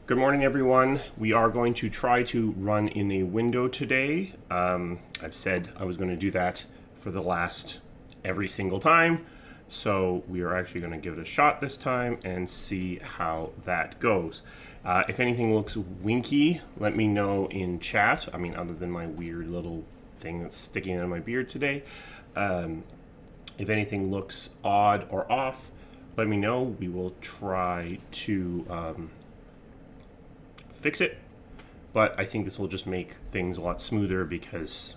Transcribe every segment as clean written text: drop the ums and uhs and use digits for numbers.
Good morning, everyone. We are going to try to run in a window today. I've said I was going to do that for the last every single time. So we are actually going to give it a shot this time and see how that goes. If anything looks winky, let me know in chat. I mean, other than my weird little thing that's sticking out of my beard today. If anything looks odd or off, let me know. We will try to fix it, but I think this will just make things a lot smoother because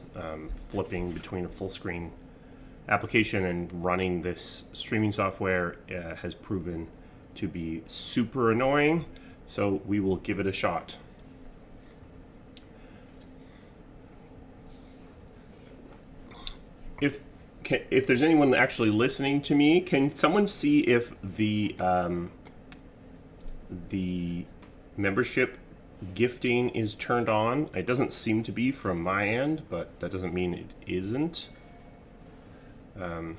flipping between a full screen application and running this streaming software has proven to be super annoying, so we will give it a shot. If there's anyone actually listening to me, can someone see if the membership gifting is turned on? It doesn't seem to be from my end, but that doesn't mean it isn't. Oh,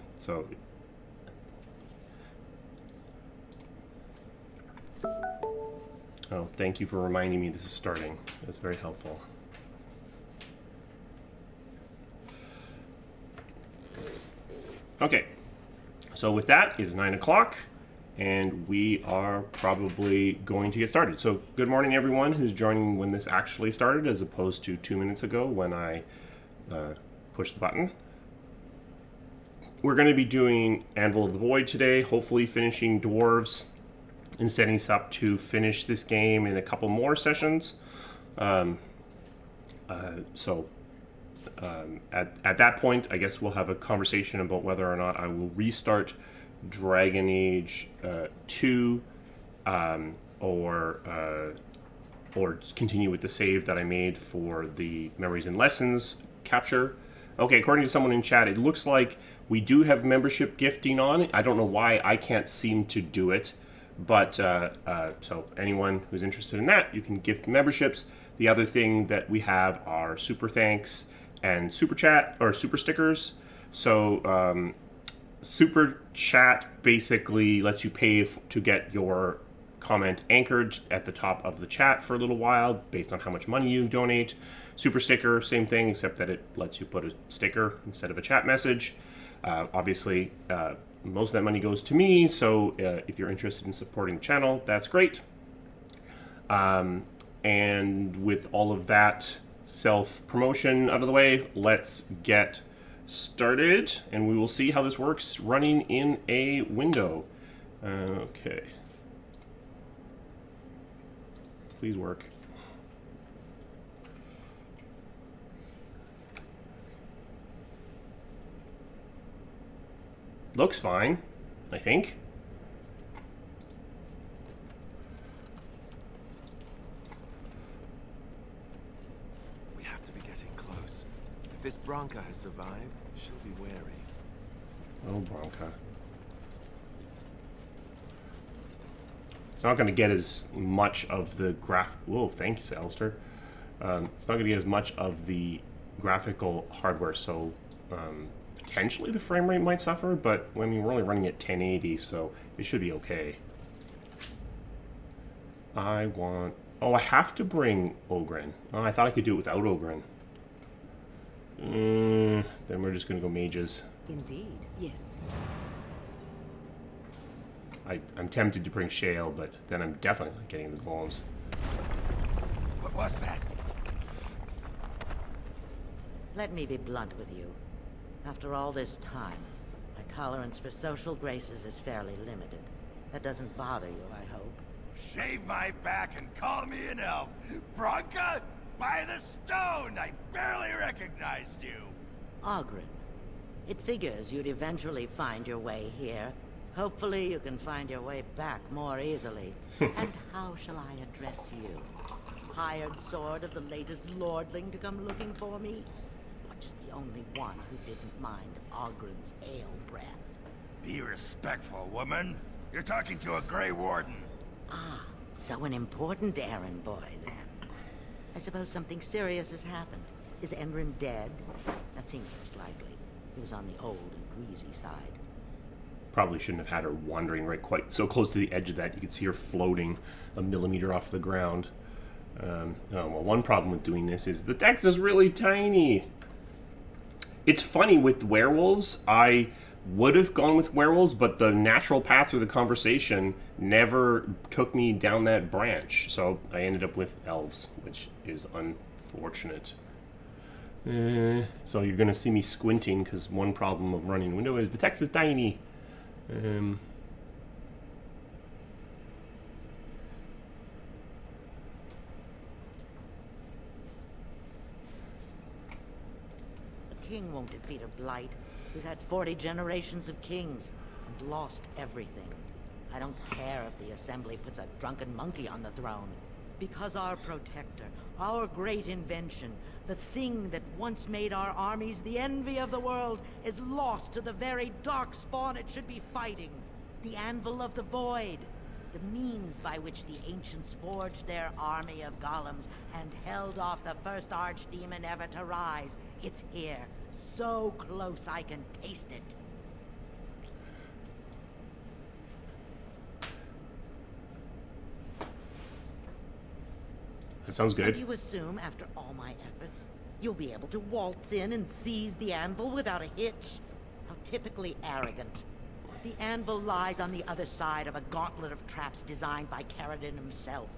thank you for reminding me this is starting. That's very helpful. Okay, so with that, it's 9 o'clock. And we are probably going to get started. So good morning, everyone who's joining when this actually started, as opposed to 2 minutes ago when I pushed the button. We're going to be doing Anvil of the Void today, hopefully finishing Dwarves and setting us up to finish this game in a couple more sessions. At that point, I guess we'll have a conversation about whether or not I will restart Dragon Age 2 or continue with the save that I made for the Memories and Lessons capture. Okay, according to someone in chat, it looks like we do have membership gifting on. I don't know why I can't seem to do it, but so anyone who's interested in that, you can gift memberships. The other thing that we have are super thanks and super chat or super stickers. So Super Chat basically lets you pay to get your comment anchored at the top of the chat for a little while based on how much money you donate. Super Sticker, same thing, except that it lets you put a sticker instead of a chat message. Obviously, most of that money goes to me, so if you're interested in supporting the channel, that's great. And with all of that self-promotion out of the way, let's get started, and we will see how this works running in a window. Okay. Please work. Looks fine, I think. We have to be getting close. If this Branca has survived, she'll be wary. Oh, Branca. It's not going to get as much of the Whoa, thank you, Alistair. It's not going to get as much of the graphical hardware, so potentially the frame rate might suffer, but I mean, we're only running at 1080, so it should be okay. Oh, I have to bring Ogren. Oh, I thought I could do it without Ogren. Then we're just going to go mages. Indeed, yes. I'm tempted to bring Shale, but then I'm definitely not getting the golems. What was that? Let me be blunt with you. After all this time, my tolerance for social graces is fairly limited. That doesn't bother you, I hope. Shave my back and call me an elf. Branca, by the stone! I barely recognized you. Ogren. It figures you'd eventually find your way here. Hopefully you can find your way back more easily. And how shall I address you? Hired sword of the latest lordling to come looking for me? Or just the only one who didn't mind Ogren's ale breath? Be respectful, woman. You're talking to a Grey Warden. Ah, so an important errand boy, then. I suppose something serious has happened. Is Enrin dead? That seems most likely. He was on the old and greasy side. Probably shouldn't have had her wandering right quite so close to the edge of that. You could see her floating a millimeter off the ground. Oh, well, one problem with doing this is the text is really tiny. It's funny with werewolves. I would have gone with werewolves, but the natural path through the conversation never took me down that branch. So I ended up with elves, which is unfortunate. So you're going to see me squinting because one problem of running a window is the text is tiny. The king won't defeat a blight. We've had 40 generations of kings and lost everything. I don't care if the assembly puts a drunken monkey on the throne. Because our protector, our great invention, the thing that once made our armies the envy of the world, is lost to the very dark spawn it should be fighting. The Anvil of the Void. The means by which the ancients forged their army of golems and held off the first archdemon ever to rise. It's here. So close I can taste it. That sounds good. And you assume, after all my efforts, you'll be able to waltz in and seize the anvil without a hitch? How typically arrogant. The anvil lies on the other side of a gauntlet of traps designed by Caradon himself.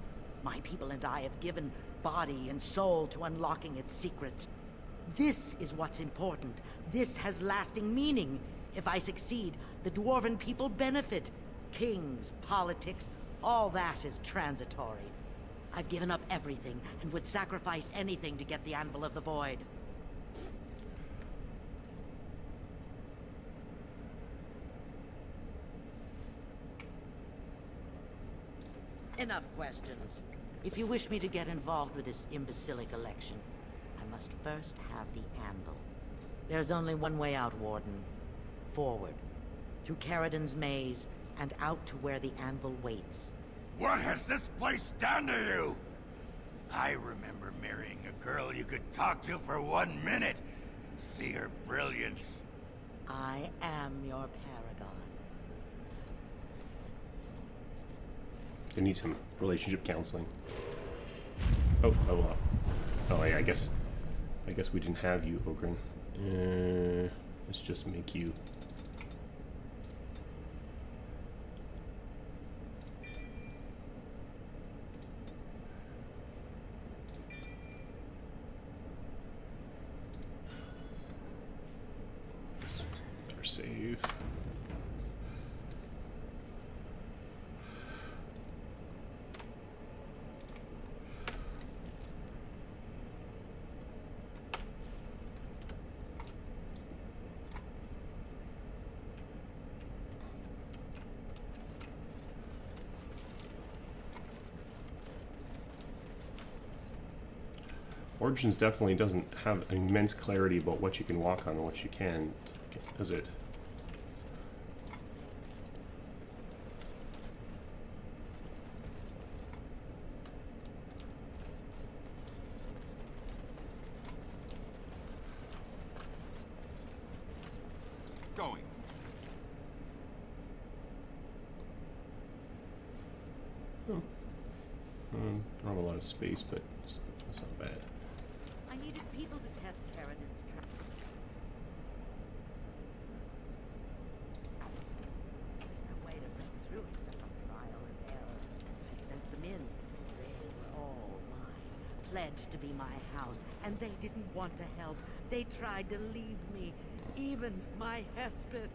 My people and I have given body and soul to unlocking its secrets. This is what's important. This has lasting meaning. If I succeed, the Dwarven people benefit. Kings, politics, all that is transitory. I've given up everything and would sacrifice anything to get the Anvil of the Void. Enough questions. If you wish me to get involved with this imbecilic election, I must first have the Anvil. There's only one way out, Warden. Forward. Through Caradon's maze, and out to where the Anvil waits. What has this place done to you? I remember marrying a girl you could talk to for 1 minute. See her brilliance. I am your paragon. They need some relationship counseling. Oh yeah, I guess we didn't have you, Ogren. Let's just make you. Save. Origins definitely doesn't have immense clarity about what you can walk on and what you can, does it? Going. Don't have a lot of space, but it's not bad. I needed people to test Caradon's traps. There's no way to break through except on trial and error. I sent them in. They were all mine, pledged to be my house, and they didn't want to help. They tried to leave me, even my Hesped.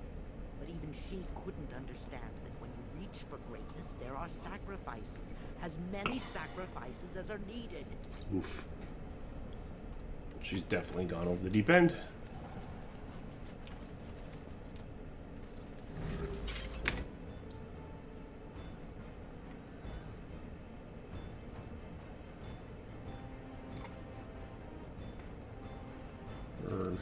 But even she couldn't understand that when you reach for greatness, there are sacrifices. As many sacrifices as are needed. Oof. She's definitely gone over the deep end. Erg.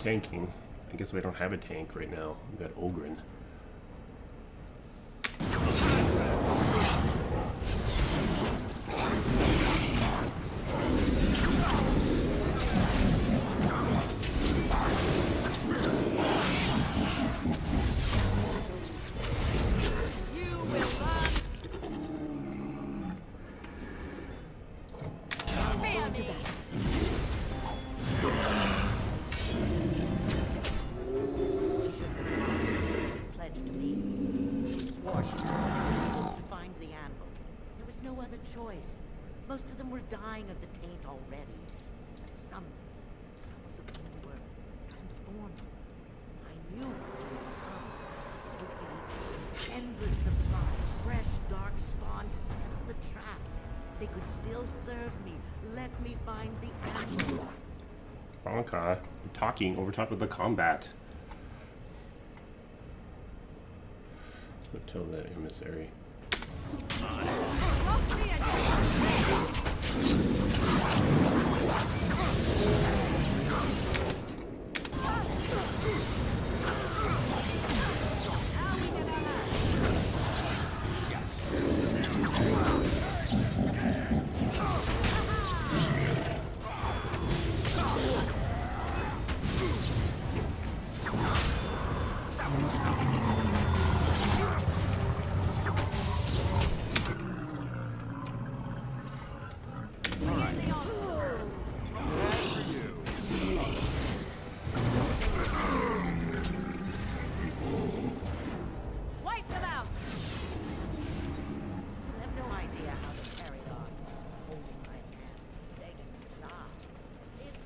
tanking. I guess we don't have a tank right now. We've got Ogren. Pledged to me. She swore she was to find the Anvil. There was no other choice. Most of them were dying of the taint already. But some of the people were transformed. I knew what would come. It would be endless supply, fresh, dark spawn to test the traps. They could still serve me. Let me find the Anvil. Branca, talking over top of the combat. Let's tell that emissary. Wipe them out! I have no idea how to carry it on. Holding my hand, begging to stop. It's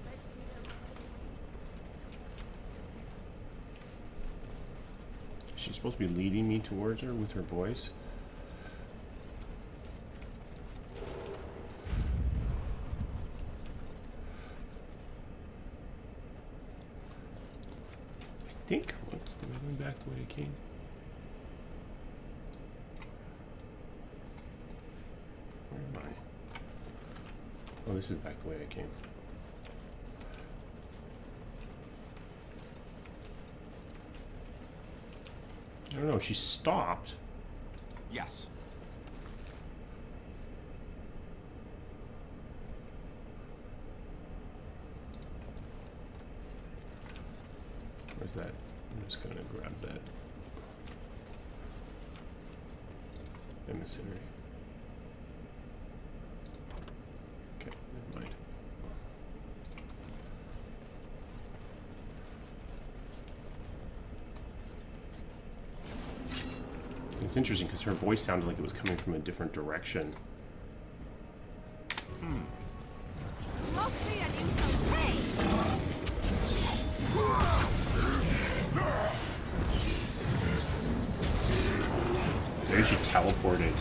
She's supposed to be leading me towards her with her voice. I think. Whoops, am I going back the way I came? Where am I? Oh, this is back the way I came. I don't know, she stopped. Yes. Where's that? I'm just gonna grab that. Emissary. Okay, never mind. It's interesting because her voice sounded like it was coming from a different direction. Mostly and you shall pay! Maybe she teleported.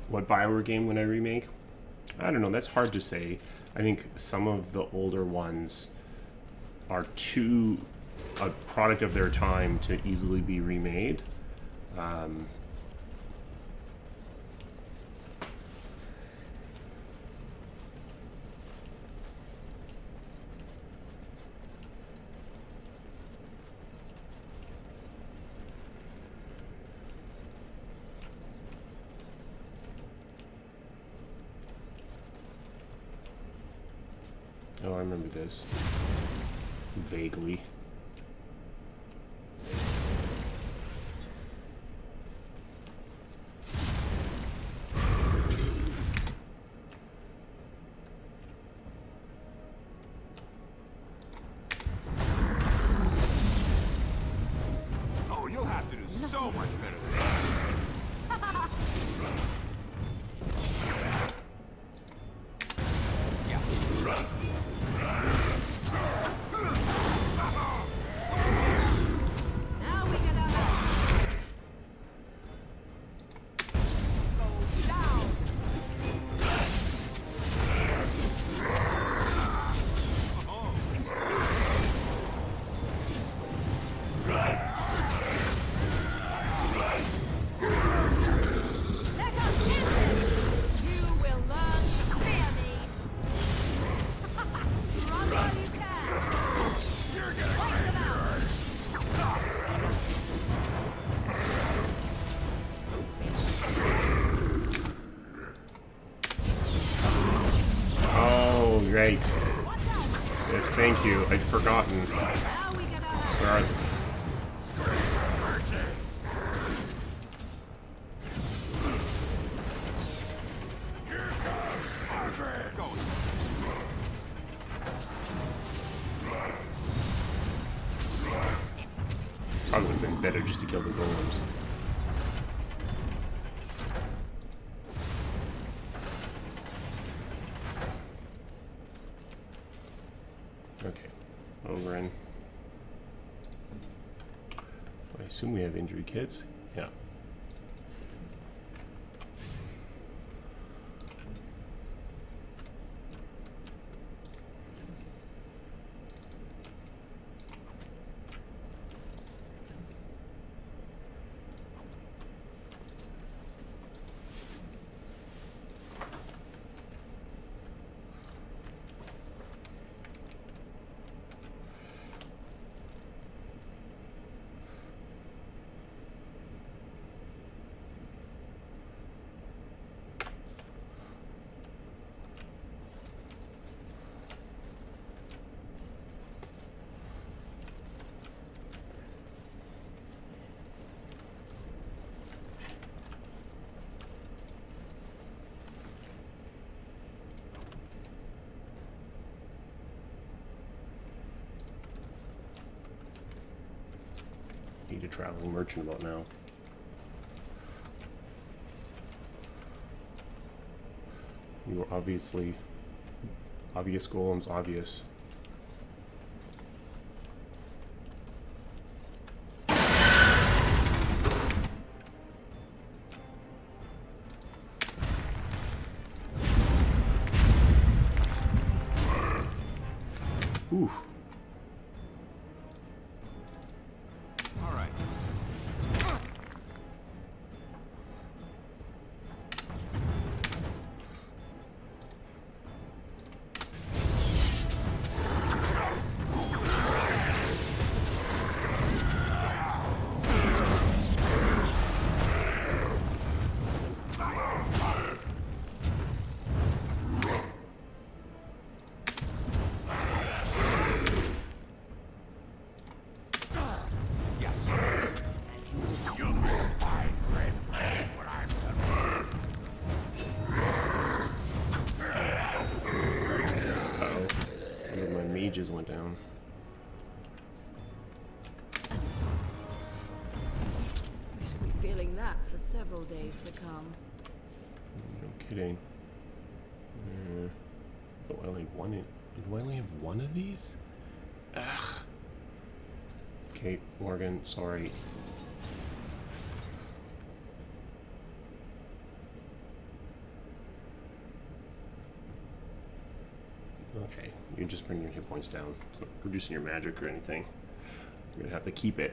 What Bioware game would I remake? I don't know, that's hard to say. I think some of the older ones are too a product of their time to easily be remade. Oh, I remember this. Vaguely. Great. Yes, thank you. I'd forgotten. Where are they? Probably would have been better just to kill the golems. Okay, over in. I assume we have injury kits. Yeah. Need a traveling merchant about now. You are obviously obvious golems, obvious. Ooh. All right. Mages went down. We should be feeling that for several days to come. No kidding. Oh, I only one. Do I only have one of these? Ugh. Okay, Morgan. Sorry. Okay, you just bring your hit points down. It's not reducing your magic or anything. You're gonna have to keep it.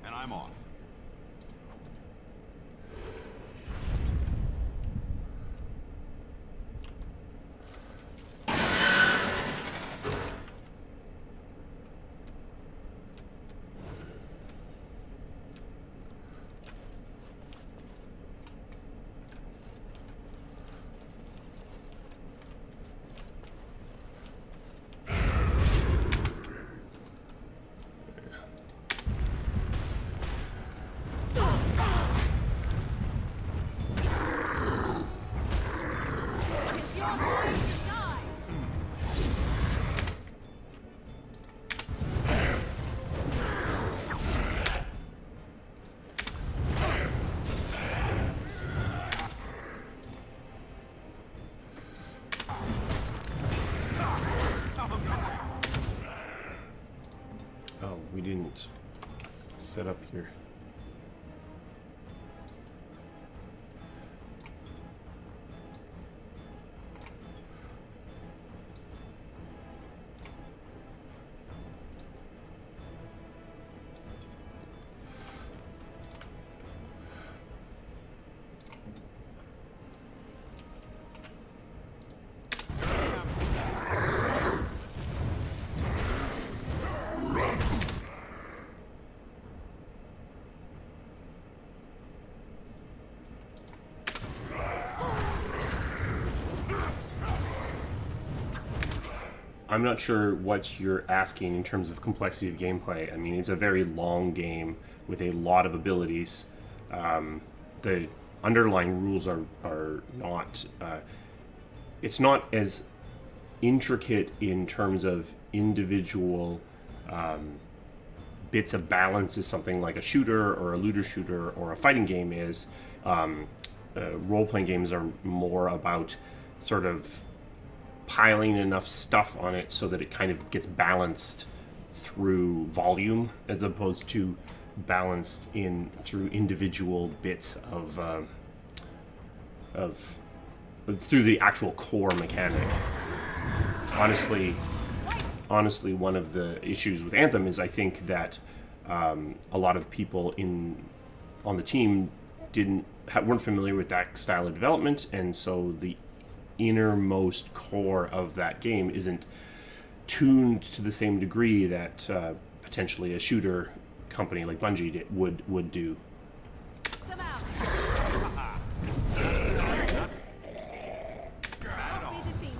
And I'm off. Oh, we didn't set up here. I'm not sure what you're asking in terms of complexity of gameplay. I mean, it's a very long game with a lot of abilities. The underlying rules are not... it's not as intricate in terms of individual bits of balance as something like a shooter or a looter shooter or a fighting game is. Role-playing games are more about sort of piling enough stuff on it so that it kind of gets balanced through volume as opposed to balanced in through individual bits of through the actual core mechanic. Honestly, one of the issues with Anthem is I think that a lot of people on the team weren't familiar with that style of development, and so the innermost core of that game isn't tuned to the same degree that potentially a shooter company like Bungie would do. Them out. Not be defeated.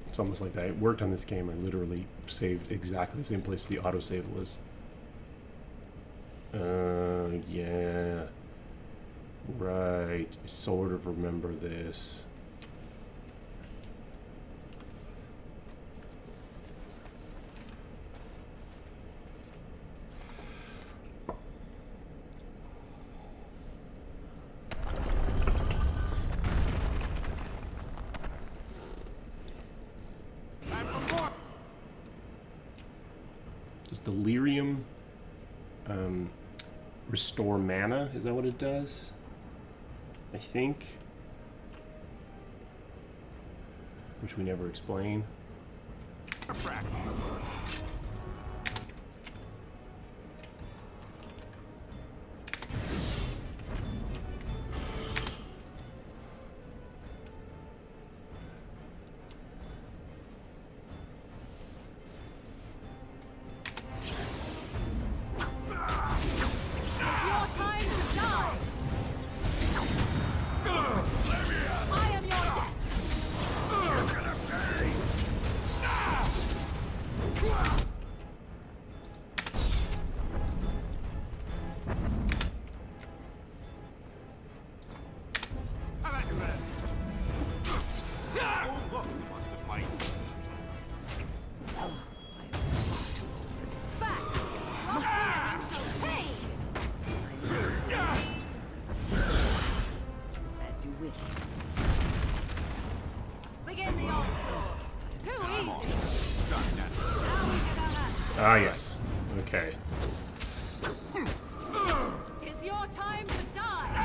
It's almost like I worked on this game. I literally saved exactly the same place the autosave was. Yeah. Right. I sort of remember this. Does delirium restore mana? Is that what it does? I think. Which we never explain. Your time to die. I am your death. Back. Your fear you shall pay. As you wish. Begin the onslaught. Too easy. Now we get our match. Ah, yes. Okay. It's your time to die.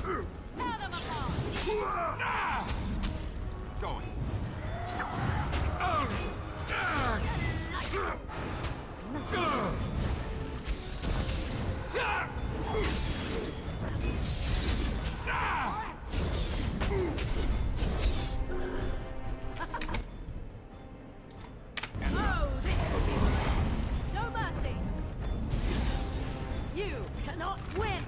Tear them apart. Going. Oh, this will be good. No mercy. You cannot win.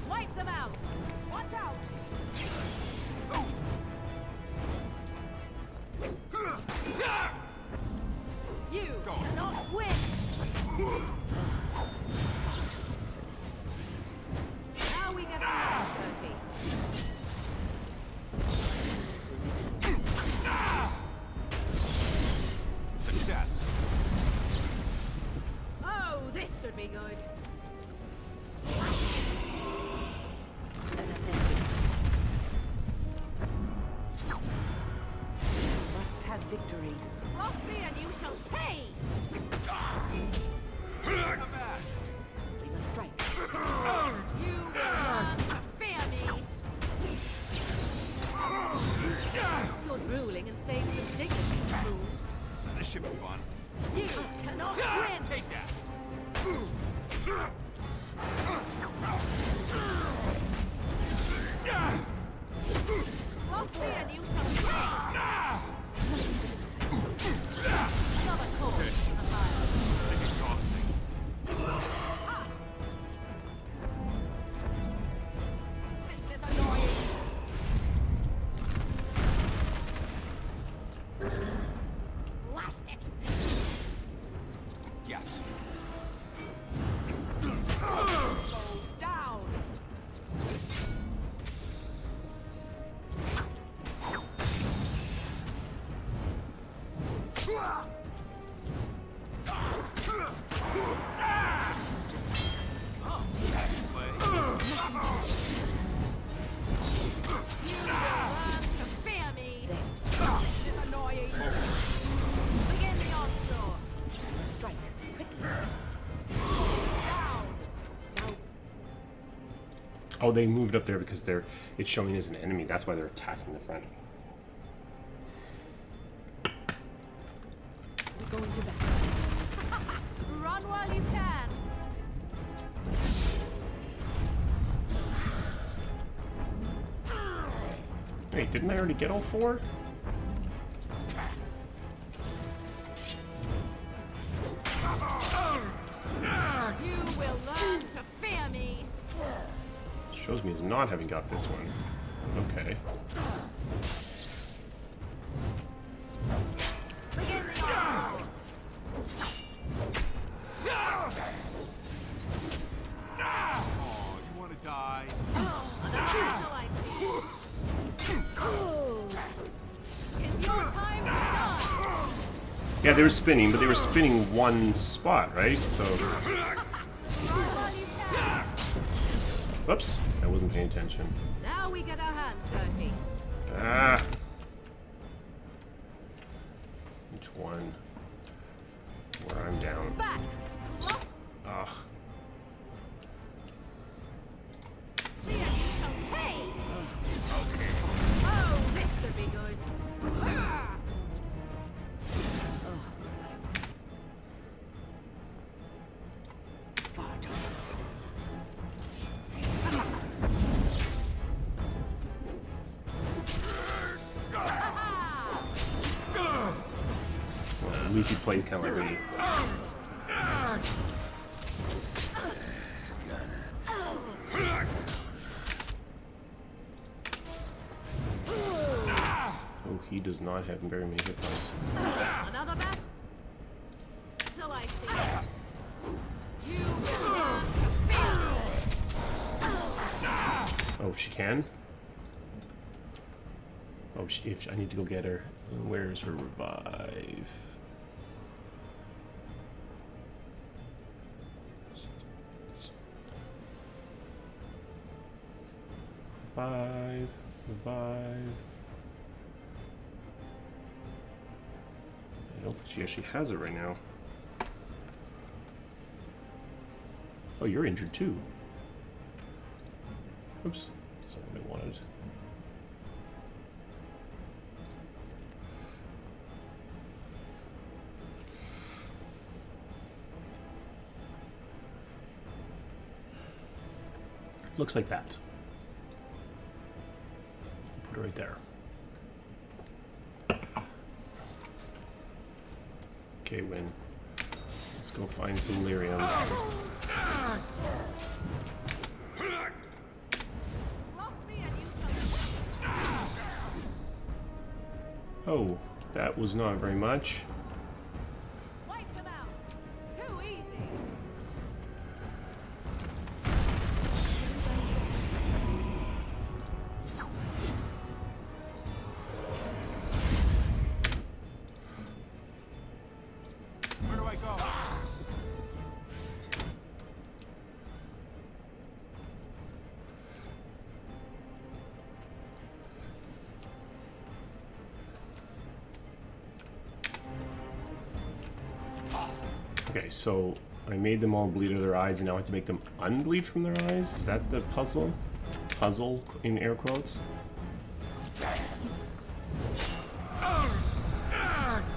Wipe them out. Watch out. You cannot win. Now we get our hands dirty. The test. Oh, this should be good. Must have victory. Cross me and you shall pay. This should be fun. You cannot win! Take that! Cross me and you shall pay! Another course in the fire. Getting exhausting. This is annoying! Blast it! Yes. Go down! Learn to fear me! This is annoying! Begin the onslaught! Strike quickly. Down! Oh, they moved up there because it's showing as an enemy. That's why they're attacking the front. We're going to battle. Run while you can! Wait, didn't I already get all 4? You will learn to fear me! Shows me as not having got this one. Okay. Begin the onslaught! Oh, you want to die? Another battle I see! Is your time to die? Yeah, they were spinning, but they were spinning one spot, right? So, Run while you can! whoops, I wasn't paying attention. Now we get our hands dirty. Ah. Which one? Where I'm down. Back! Lock Ugh. me and you shall pay! Oh, this should be good. Ah! Far too close. Well, at least he played kind of like me. Oh, he does not have very many hit points. Another battle I see. You will learn to fear me. Oh, she can? Oh, if I need to go get her. Where's her revive? Revive. I don't think she actually has it right now. Oh, you're injured too. Oops, that's not what I wanted. Looks like that. Put it right there. Okay, Win. Let's go find some lyrium. Cross me and you shall Oh, that was not very much. wipe them out. Too easy. Where do I go? Okay, so I made them all bleed out of their eyes, and now I have to make them unbleed from their eyes? Is that the puzzle? Puzzle, in air quotes?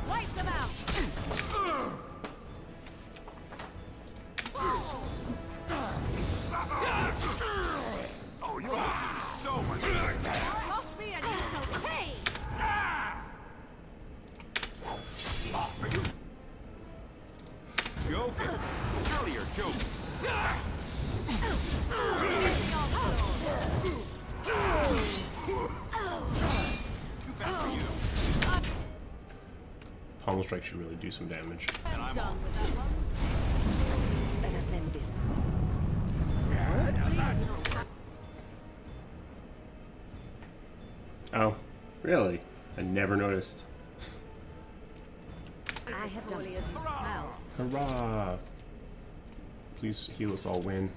Wipe them out. Channel Strike should really do some damage. I'm done with that one. Let us end this. Oh, really? I never noticed. I have done. Poorly as you smell. Hurrah! Please heal us all, win.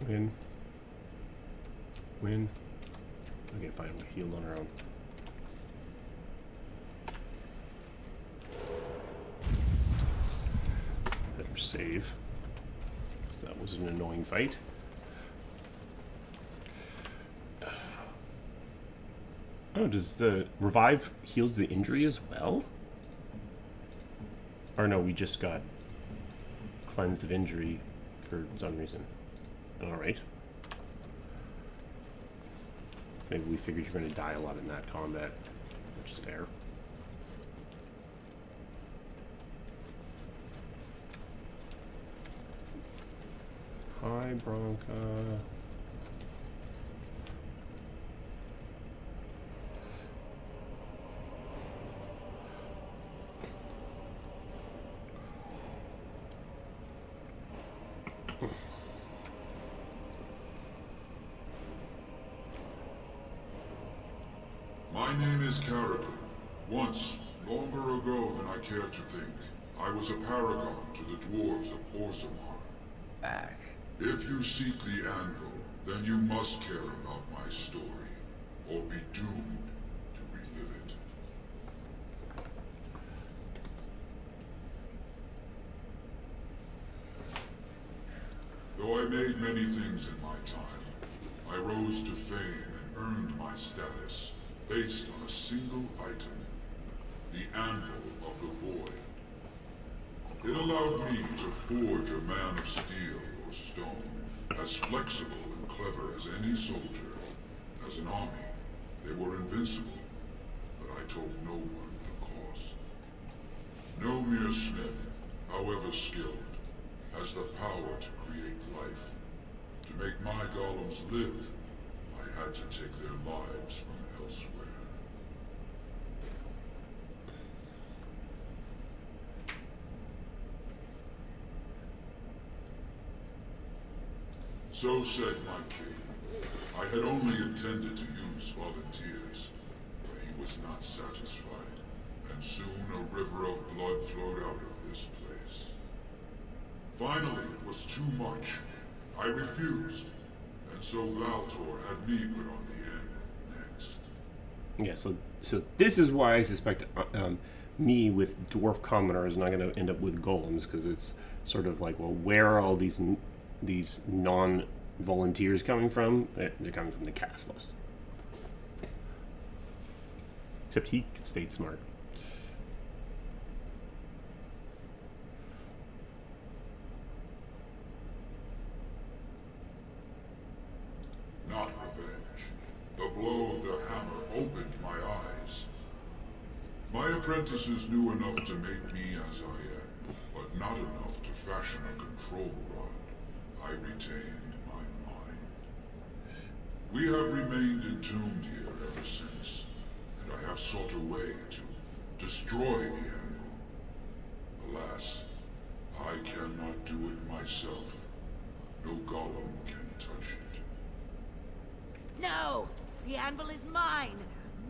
Win. Win. Okay, fine, we healed on our own. Better save. That was an annoying fight. Oh, does the revive heals the injury as well? Or no, we just got cleansed of injury for some reason. Alright. Maybe we figured you're going to die a lot in that combat, which is fair. Hi, Branca. My name is Carradine. Once, longer ago than I care to think, I was a paragon to the Dwarves of Orzammar. Back. If you seek the Anvil, then you must care about my story, or be doomed to relive it. Though I made many things in my time, I rose to fame and earned my status based on a single item, the Anvil of the Void. It allowed me to forge a man of steel or stone, as flexible and clever as any soldier. As an army, they were invincible, but I told no one the cost. No mere smith, however skilled, has the power to create life. To make my golems live, I had to take their lives from elsewhere. So said my king. I had only intended to use volunteers, but he was not satisfied, and soon a river of blood flowed out of this place. Finally, it was too much. I refused, and so Valtor had me put on the end next. Yeah, so this is why I suspect me with dwarf commoners is not going to end up with golems, because it's sort of like, well, where are all these non-volunteers coming from? They're coming from the castless. Except he stayed smart. Not revenge. The blow of the hammer opened my eyes. My apprentices knew enough to make me as I am, but not enough to fashion a control rod. I retained my mind. We have remained entombed here ever since, and I have sought a way to destroy the Anvil. Alas, I cannot do it myself. No golem can touch it. No! The anvil is mine!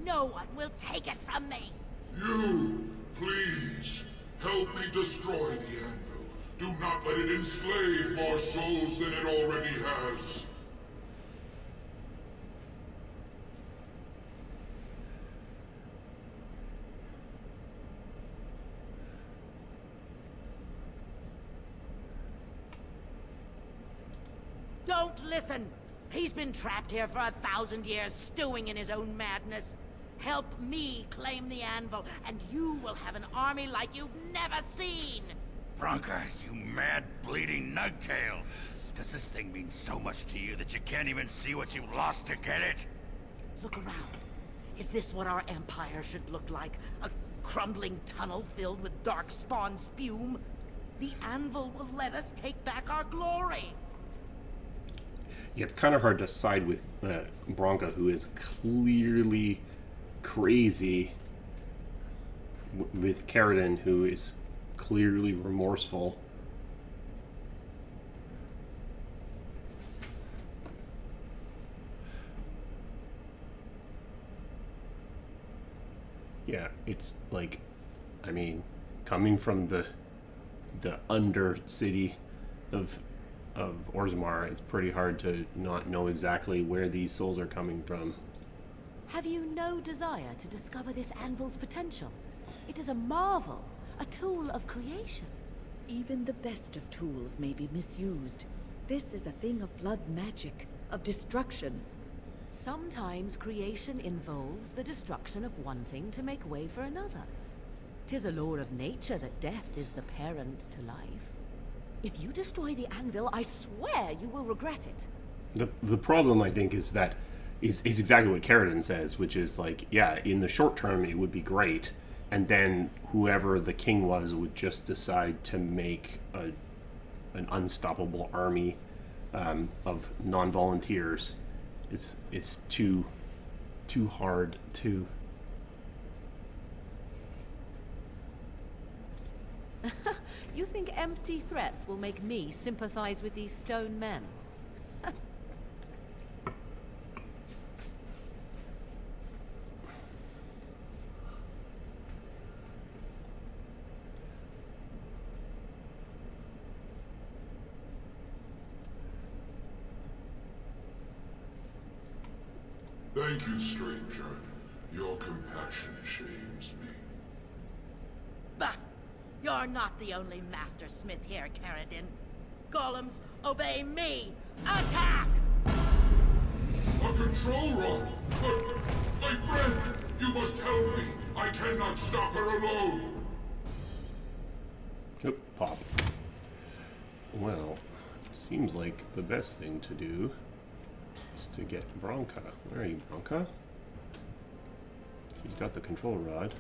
No one will take it from me! You, please, help me destroy the Anvil. Do not let it enslave more souls than it already has. Don't listen! He's been trapped here for 1,000 years, stewing in his own madness. Help me claim the anvil, and you will have an army like you've never seen! Branca, you mad, bleeding nugtail. Does this thing mean so much to you that you can't even see what you lost to get it? Look around. Is this what our empire should look like? A crumbling tunnel filled with dark spawn spume? The anvil will let us take back our glory! it's kind of hard to side with Branca, who is clearly crazy, with Carradine, who is clearly remorseful. Yeah, it's like, I mean, coming from the undercity of Orzammar, it's pretty hard to not know exactly where these souls are coming from. Have you no desire to discover this anvil's potential? It is a marvel, a tool of creation. Even the best of tools may be misused. This is a thing of blood magic, of destruction. Sometimes creation involves the destruction of one thing to make way for another. 'Tis a law of nature that death is the parent to life. If you destroy the anvil, I swear you will regret it. The problem, I think, is that is exactly what Carradine says, which is like, yeah, in the short term it would be great, and then whoever the king was would just decide to make an unstoppable army of non-volunteers. It's too hard to. You think empty threats will make me sympathize with these stone men? Thank you, stranger. Your compassion shames me. Bah! You're not the only master smith here, Carradine. Golems, obey me! Attack! A control rod! But, my friend, you must help me. I cannot stop her alone. Oop, pop. Well, seems like the best thing to do is to get Branca. Where are you, Branca? She's got the control rod.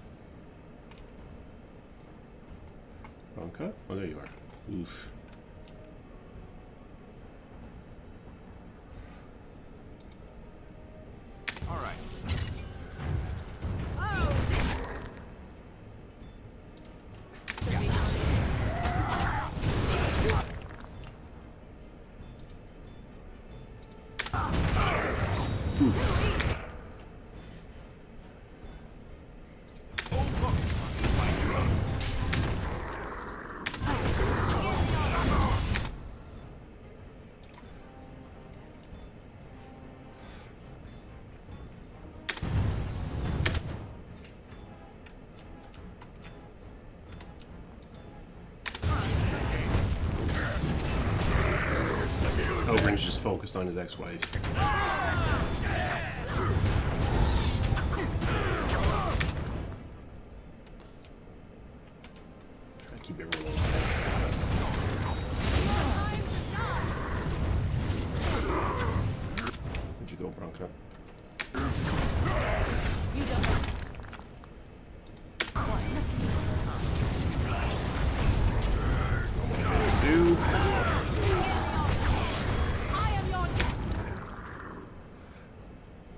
Branca? Oh, there you are. Oof. All right. Ogren's just focused on his ex-wife. Try to keep everyone alive. Where'd you go, Branca? Do.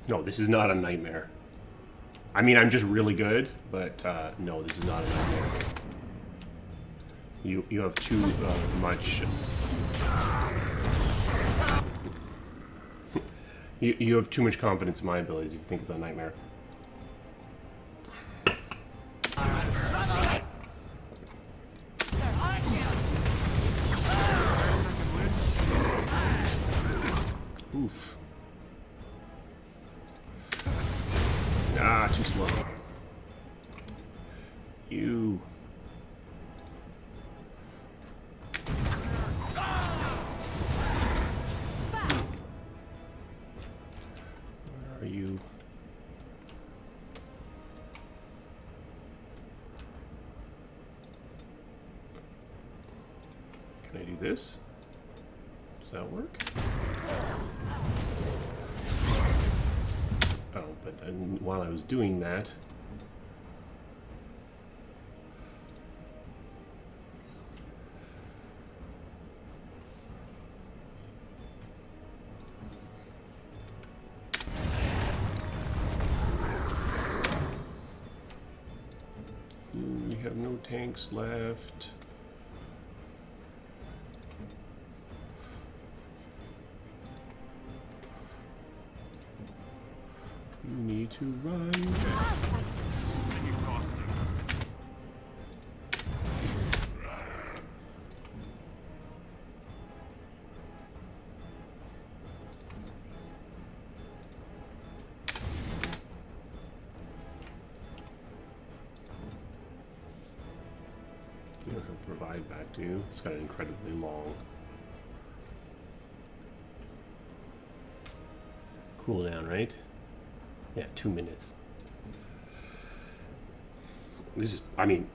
No, this is not a nightmare. I mean, I'm just really good, but no, this is not a nightmare. You have too much. you have too much confidence in my abilities if you think it's a nightmare. Oof. Ah, too slow. You. Where are you? Can I do this? Does that work? Oh, but while I was doing that, No tanks left. You need to run. You don't have to provide back, do you? It's got an incredibly long cooldown, right? Yeah, 2 minutes. This is, I mean,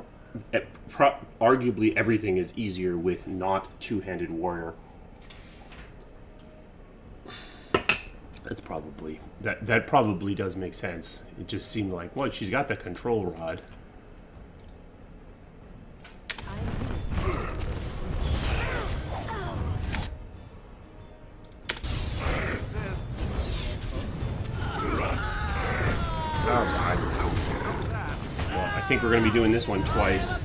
arguably everything is easier with not two-handed warrior. That's probably, that probably does make sense. It just seemed like, well, she's got the control rod. I think we're going to be doing this one twice.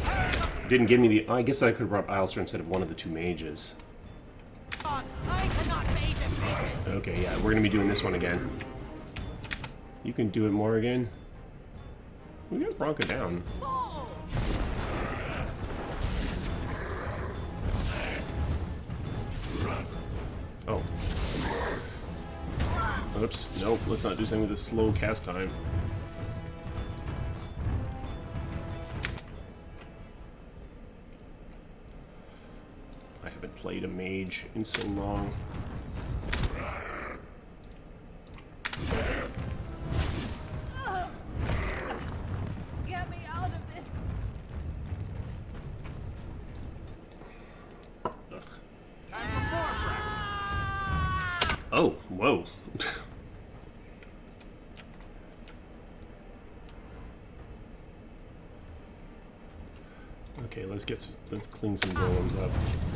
Didn't give me the... I guess I could have brought Alistair instead of one of the two mages. Okay, yeah, we're going to be doing this one again. You can do it more again. We got Branca down. Oh. Oops. Nope, let's not do something with a slow cast time. I haven't played a mage in so long. Get me out of this. Ugh. Oh, whoa. Okay, let's clean some golems up.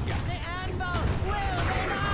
The Anvil will revive!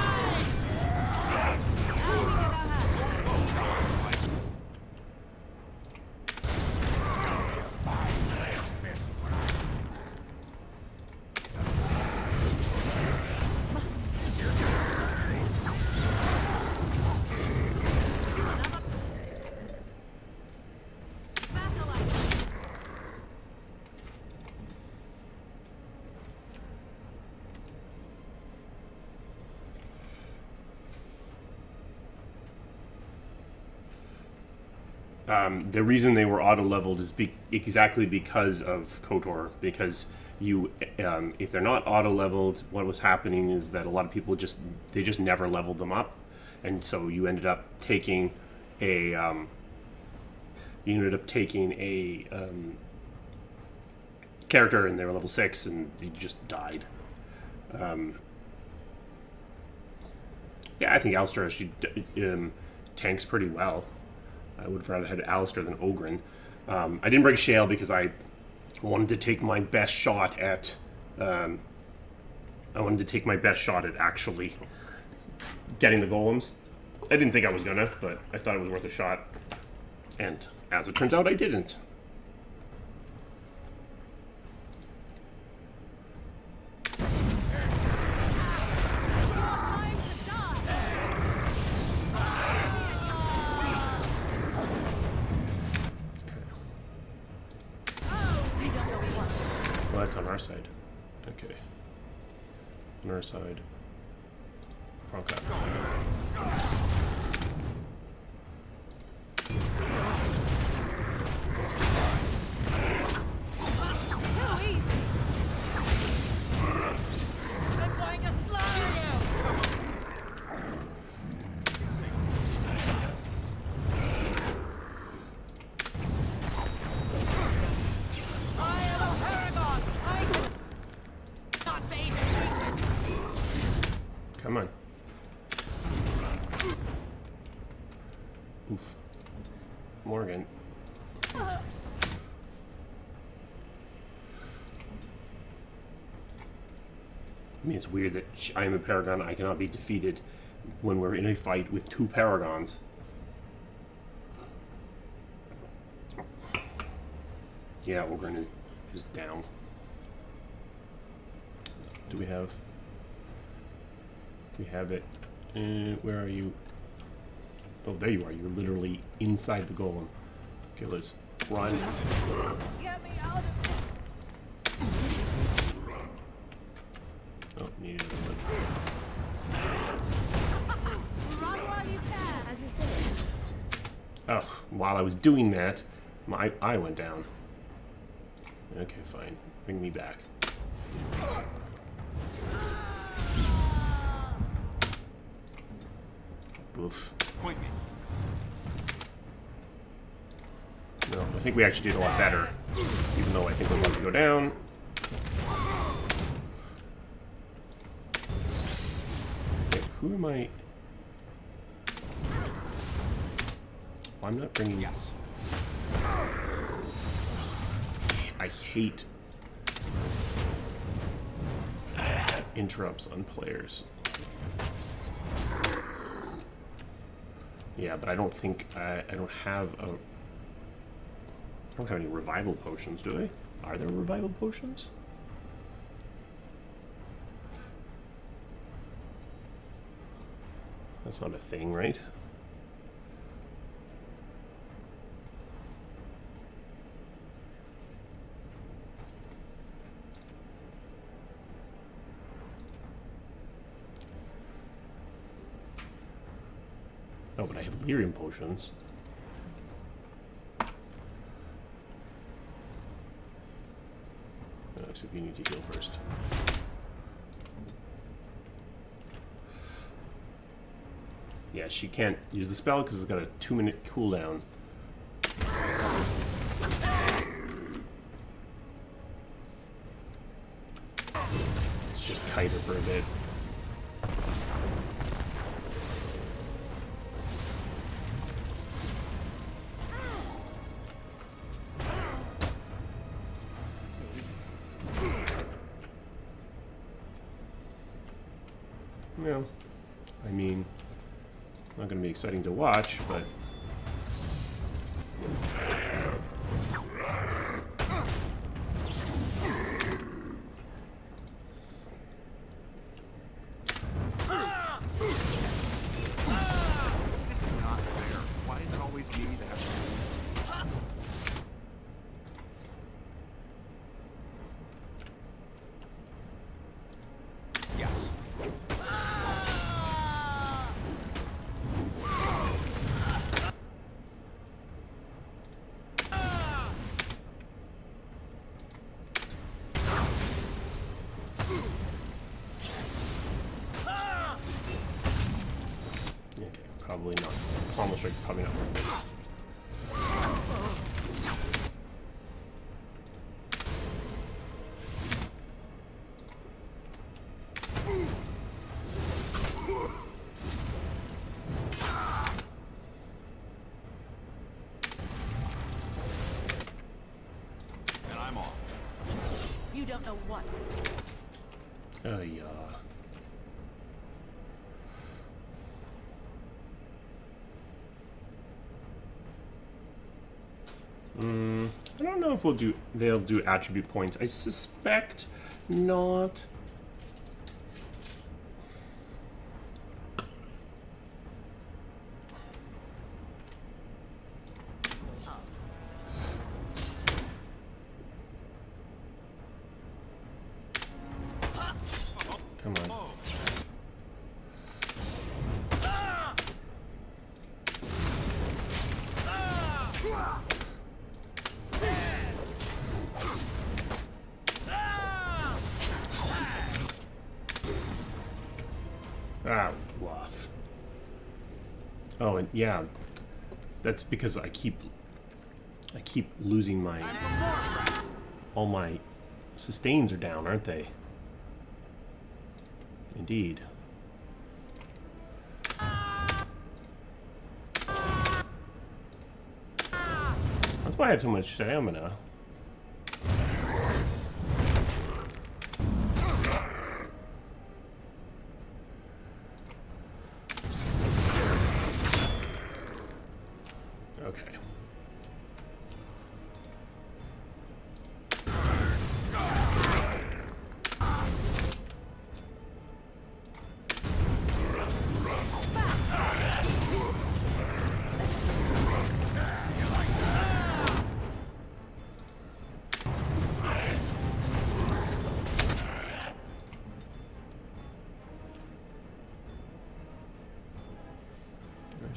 The reason they were auto-leveled is exactly because of KOTOR, because you, if they're not auto-leveled, what was happening is that a lot of people just never leveled them up, and so you ended up taking a, character and they were level 6 and you just died. Yeah, I think Alistair actually tanks pretty well. I would have rather had Alistair than Oghren. I didn't bring Shale because I wanted to take my best shot at... actually getting the golems. I didn't think I was gonna, but I thought it was worth a shot. And as it turns out, I didn't. Well, that's on our side. Okay. On our side. Branca. I'm going to slaughter you! I am a paragon! I cannot be defeated! Come on. Oof. Morgan. I mean, it's weird that I am a paragon. I cannot be defeated when we're in a fight with two paragons. Yeah, Oghren is down. Do we have it? Where are you? Oh, there you are. You're literally inside the golem. Okay, let's run. Get me out of Oh, need another one. Run while you can. As you say. Oh, while I was doing that, my eye went down. Okay, fine. Bring me back. Oof. Point me. No, I think we actually did a lot better. Even though I think we're about to go down. Okay, who am I? Oh, I'm not bringing... Yes. I hate interrupts on players. Yeah, but I don't think I don't have any revival potions, do I? Are there revival potions? That's not a thing, right? Oh, but I have lyrium potions. Oh, except you need to heal first. Yeah, she can't use the spell because it's got a 2-minute cooldown. It's just tighter for a bit. Well, I mean, not going to be exciting to watch, but... This is not fair. Why is it always me that has to... Yes. Okay, probably not. Almost right, probably not worth it. And I'm off. You don't know what. Yeah. I don't know if they'll do attribute points. I suspect not. Come on. Ah, woof. Oh, and yeah, that's because I keep losing my... All my sustains are down, aren't they? Indeed. That's why I have so much stamina. Okay.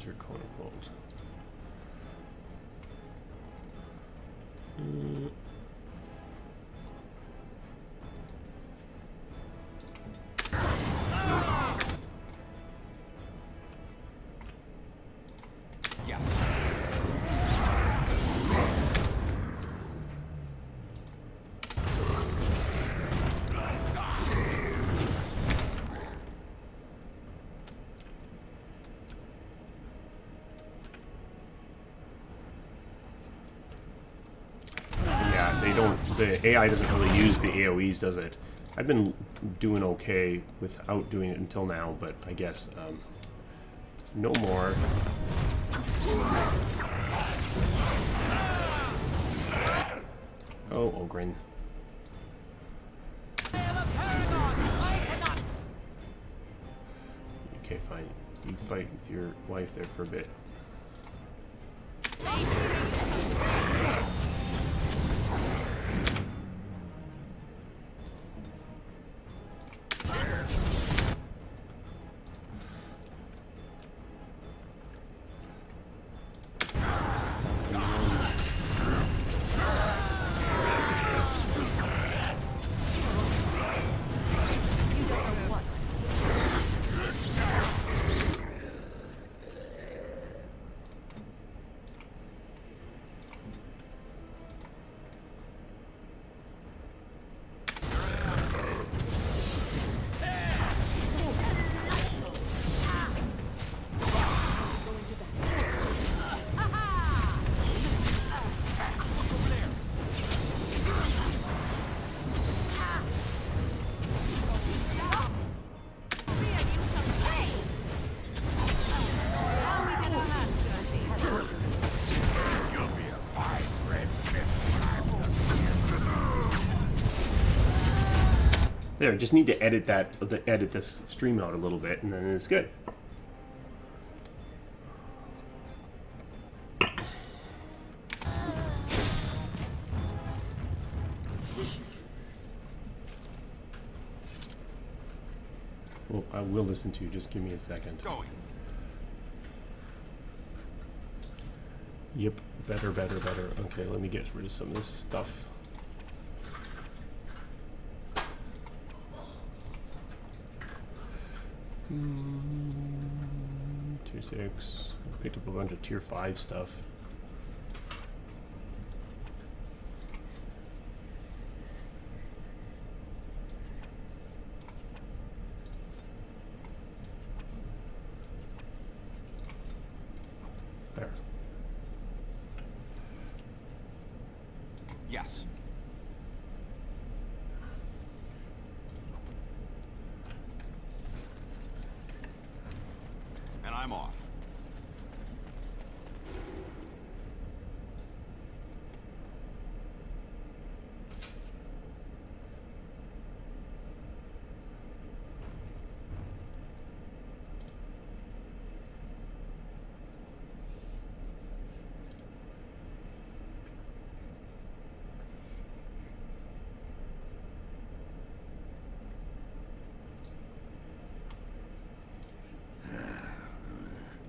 Here's your cone of gold. Yes. Yeah, they don't. The AI doesn't really use the AoEs, does it? I've been doing okay without doing it until now, but I guess no more. Oh, Ogren. Okay, fine. You fight with your wife there for a bit. There, just need to edit edit this stream out a little bit, and then it's good. Well, I will listen to you. Just give me a second. Going. Yep, better. Okay, let me get rid of some of this stuff. Tier 6. Picked up a bunch of tier 5 stuff. There. Yes. And I'm off.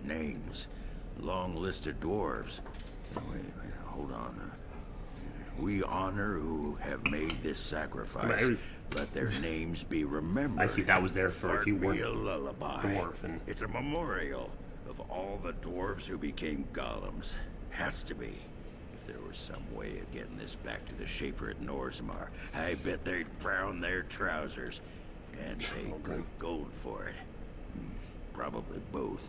Names. Long list of dwarves. Wait, hold on. We honor who have made this sacrifice. Let their names be remembered. I see that was there for if you Part me weren't a lullaby. dwarf and It's a memorial of all the dwarves who became golems. Has to be. If there was some way of getting this back to the Shaper at Orzammar, I bet they'd brown their trousers and pay good gold for it. Probably both.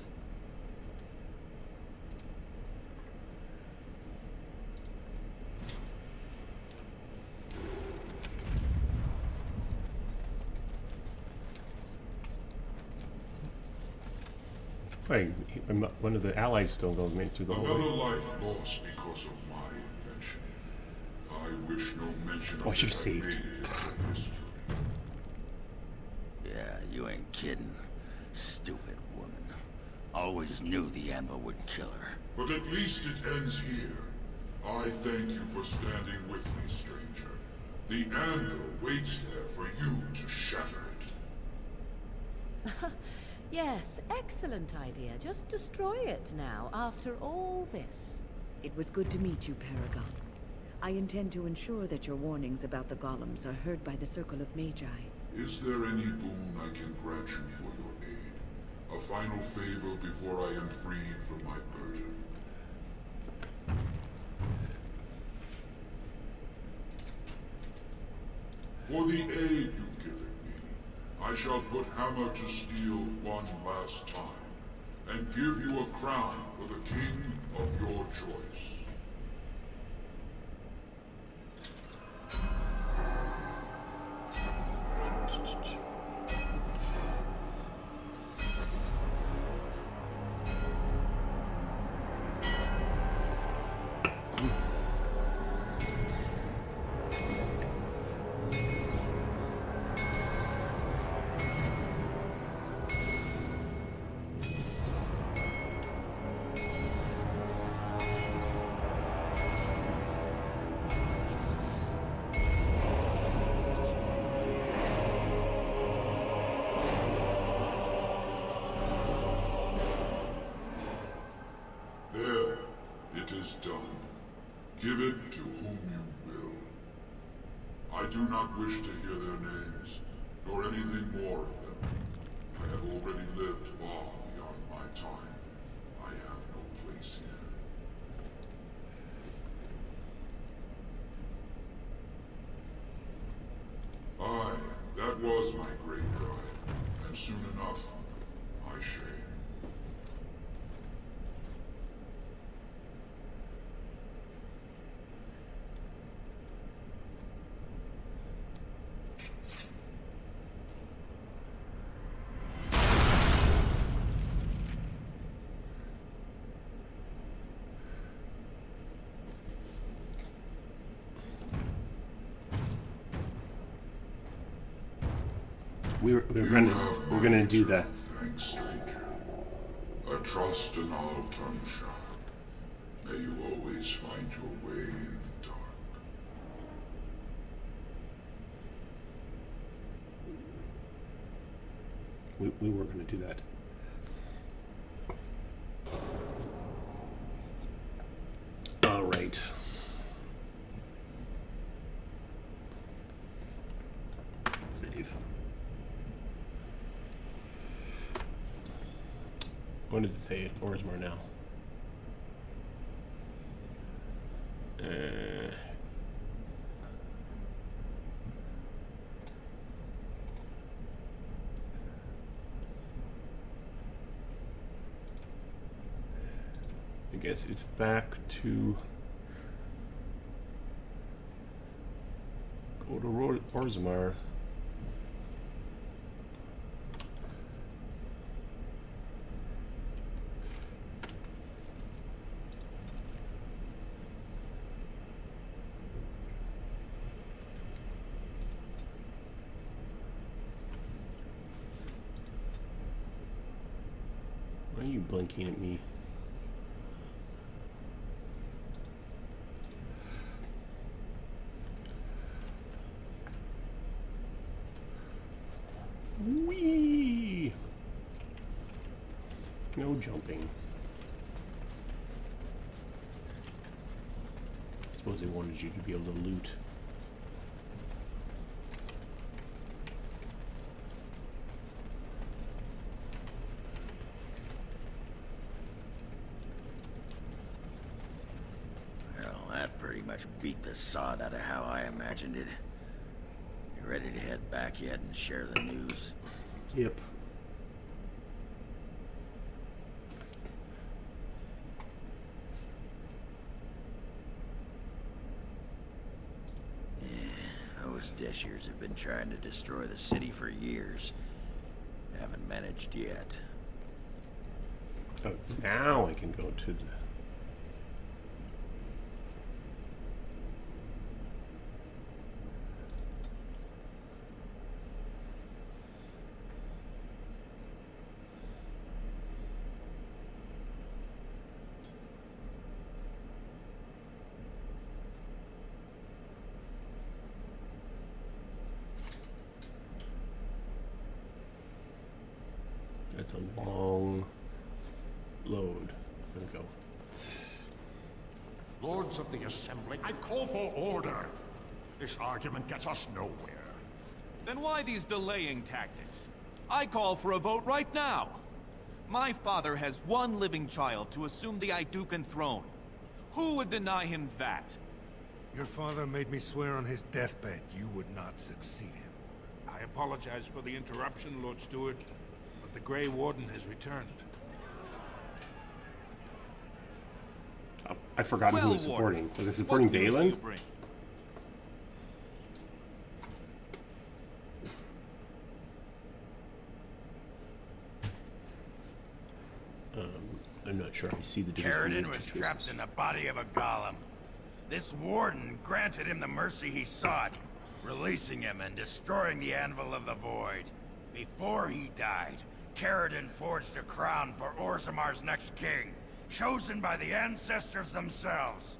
Wait, one of the allies still goes made through the whole Another way. life lost because of my invention. I wish no mention of Oh, I should it have saved. made it into history. Yeah, you ain't kidding. Stupid woman. Always knew the Anvil would kill her. But at least it ends here. I thank you for standing with me, stranger. The Anvil waits there for you to shatter it. Yes, excellent idea. Just destroy it now, after all this. It was good to meet you, Paragon. I intend to ensure that your warnings about the golems are heard by the Circle of Magi. Is there any boon I can grant you for your aid? A final favor before I am freed from my burden? For the aid you've given me, I shall put hammer to steel one last time, and give you a crown for the king of your choice. There, it is done. Give it to whom you will. I do not wish to hear their names, nor anything more of them. I have already lived far beyond my time. I have no place here. Aye, that was my great pride, and soon enough, my shame. We're gonna do that. Thanks, stranger. A trust in all tongue child. May you always find your way in the dark. We weren't gonna do that. All right. Save. What does it say at Orzammar now? I guess it's back to go to Orzammar. Why are you blinking at me? Whee! No jumping. I suppose they wanted you to be able to loot. Well, that pretty much beat the sod out of how I imagined it. You ready to head back yet and share the news? Yep. Those Deshers have been trying to destroy the city for years. Haven't managed yet. Oh, now I can go to the... That's a long load. There we go. Lords of the Assembly, I call for order. This argument gets us nowhere. Then why these delaying tactics? I call for a vote right now. My father has one living child to assume the Idukan throne. Who would deny him that? Your father made me swear on his deathbed you would not succeed him. I apologize for the interruption, Lord Steward, but the Grey Warden has returned. I forgot who was supporting. Was it supporting Balin? I'm not sure I see the difference. Caradon was trapped in the body of a golem. This warden granted him the mercy he sought, releasing him and destroying the Anvil of the Void. Before he died, Caradon forged a crown for Orzammar's next king, chosen by the ancestors themselves.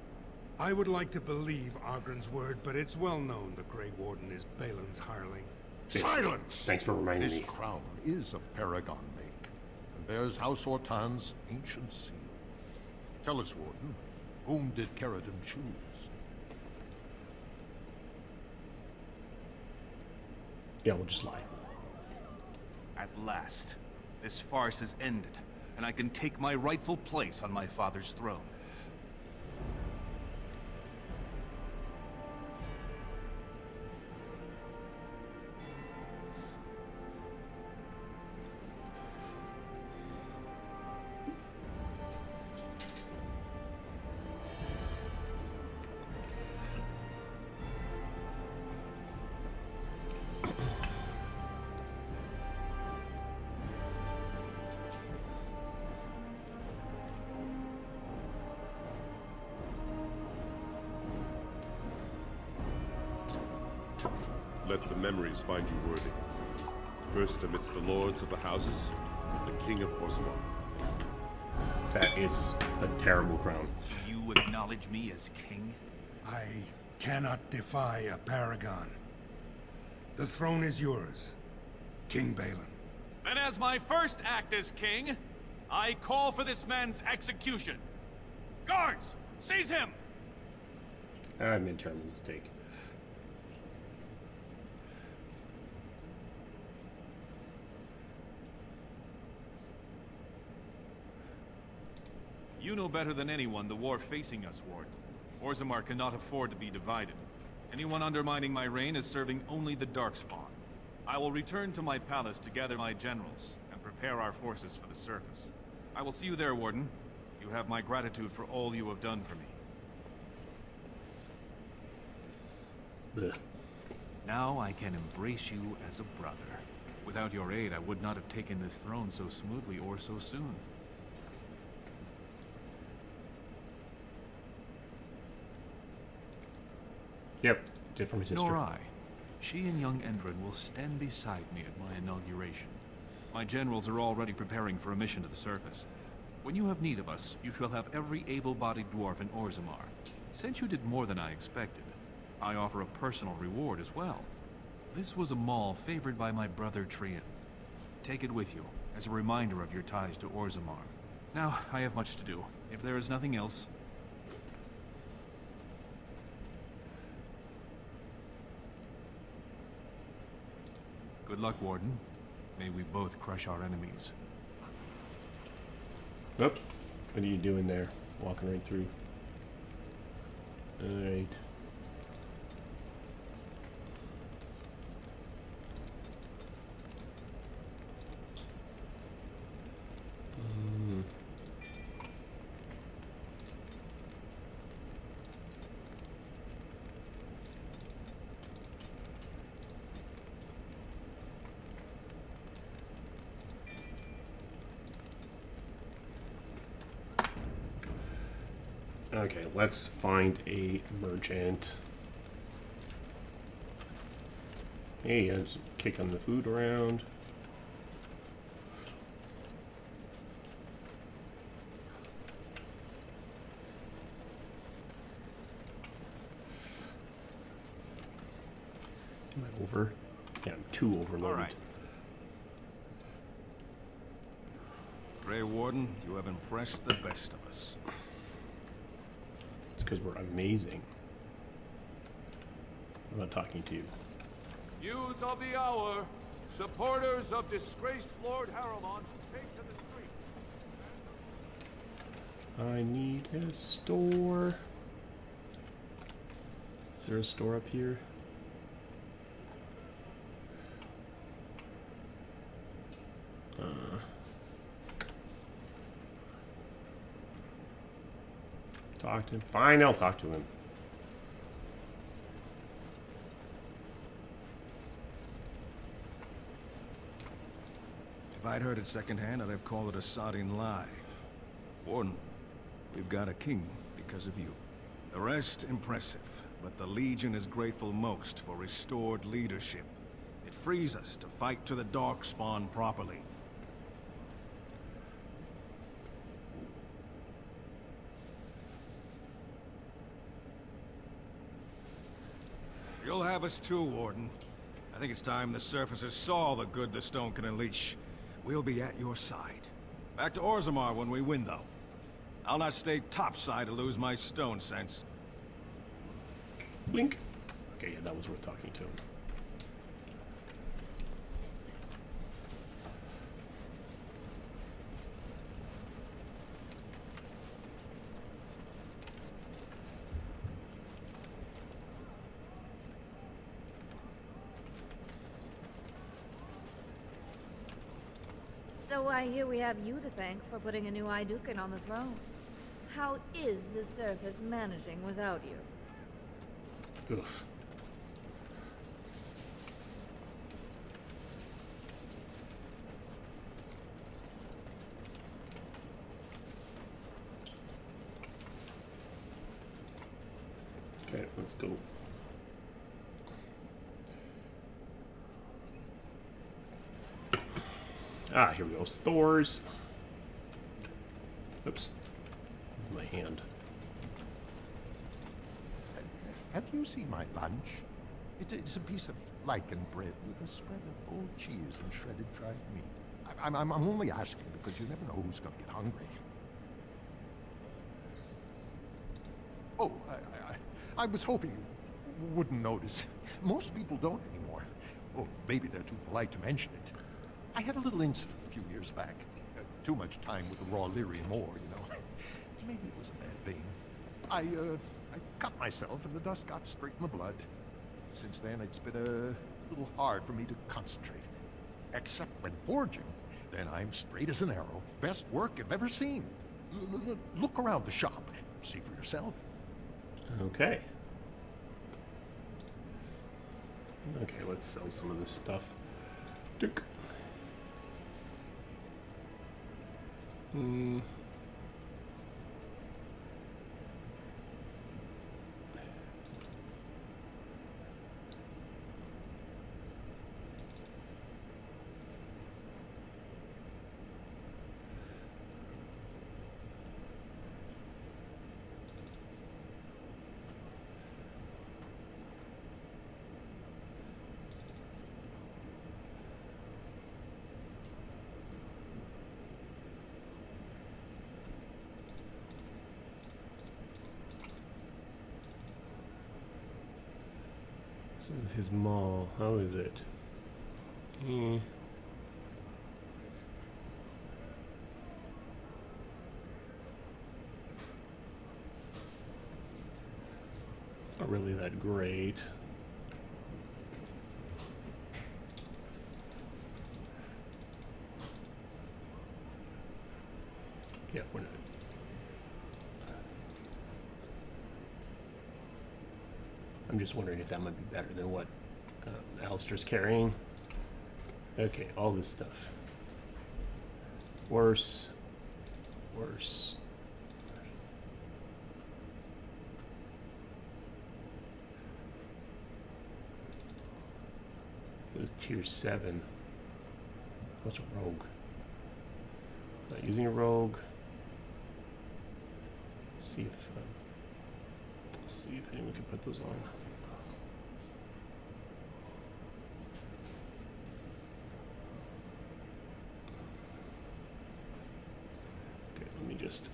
I would like to believe Ogren's word, but it's well known the Grey Warden is Balin's hireling. Silence! Thanks for reminding me. This crown is of Paragon make, and bears House Ortan's ancient seal. Tell us, Warden, whom did Caradon choose? Yeah, we'll just lie. At last, this farce is ended, and I can take my rightful place on my father's throne. Let the memories find you worthy. First amidst the lords of the houses, the King of Orzammar. That is a terrible crown. Do you acknowledge me as king? I cannot defy a paragon. The throne is yours, King Balin. Then as my first act as king, I call for this man's execution. Guards, seize him! I made a terrible mistake. You know better than anyone the war facing us, Ward. Orzammar cannot afford to be divided. Anyone undermining my reign is serving only the Darkspawn. I will return to my palace to gather my generals and prepare our forces for the surface. I will see you there, Warden. You have my gratitude for all you have done for me. Blech. Now I can embrace you as a brother. Without your aid, I would not have taken this throne so smoothly or so soon. Yep, did for my sister. Nor I. She and young Endrin will stand beside me at my inauguration. My generals are already preparing for a mission to the surface. When you have need of us, you shall have every able-bodied dwarf in Orzammar. Since you did more than I expected, I offer a personal reward as well. This was a mall favored by my brother Trian. Take it with you, as a reminder of your ties to Orzammar. Now, I have much to do. If there is nothing else, good luck, Warden. May we both crush our enemies. Oh, what are you doing there? Walking right through. Alright. Okay, let's find a merchant. Hey, let's kicking the food around. Am I over? Yeah, I'm too overloaded. All right. Grey Warden, you have impressed the best of us. It's because we're amazing. I'm not talking to you. Youths of the hour, supporters of disgraced Lord Harrowmont, take to the street. I need a store. Is there a store up here? Talk to him. Fine, I'll talk to him. If I'd heard it secondhand, I'd have called it a sodding lie. Warden, we've got a king because of you. The rest, impressive, but the Legion is grateful most for restored leadership. It frees us to fight to the Darkspawn properly. You'll have us too, Warden. I think it's time the surfacers saw the good the stone can unleash. We'll be at your side. Back to Orzammar when we win, though. I'll not stay topside to lose my stone sense. Blink. Okay, yeah, that was worth talking to him. So I hear we have you to thank for putting a new Idukan on the throne. How is the surface managing without you? Oof. Okay, let's go. Ah, here we go. Stores. Oops. My hand. Have you seen my lunch? It's a piece of lichen bread with a spread of gold cheese and shredded dried meat. I'm only asking because you never know who's going to get hungry. Oh, I was hoping you wouldn't notice. Most people don't anymore. Oh, maybe they're too polite to mention it. I had a little incident a few years back. Too much time with the raw lyrium ore, you know. Maybe it was a bad thing. I cut myself and the dust got straight in the blood. Since then, it's been a little hard for me to concentrate. Except when forging, then I'm straight as an arrow. Best work you've ever seen. Look around the shop. See for yourself. Okay. Okay, let's sell some of this stuff. Duke. This is his mall. How is it? It's not really that great. Yeah, we're not. I'm just wondering if that might be better than what Alistair's carrying. Okay, all this stuff. Worse. Worse. It was tier 7. What's a rogue? Not using a rogue. Let's see if anyone can put those on. just...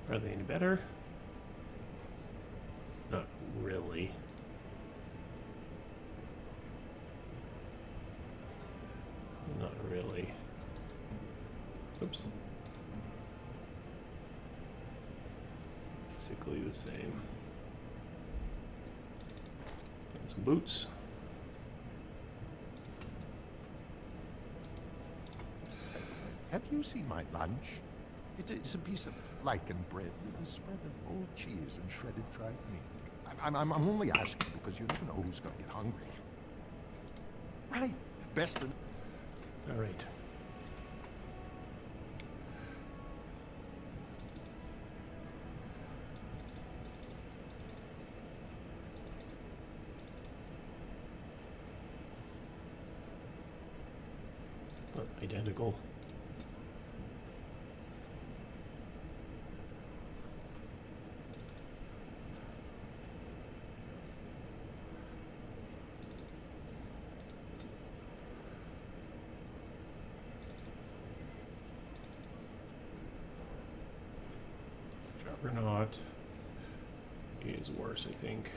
Are they any better? Not really. Not really. Oops. Basically the same. Some boots. Have you seen my lunch? It's a piece of lichened bread with a spread of old cheese and shredded dried meat. I'm only asking because you never know who's going to get hungry. Right. Best of... All right. Not identical. Juggernaut is worse, I think.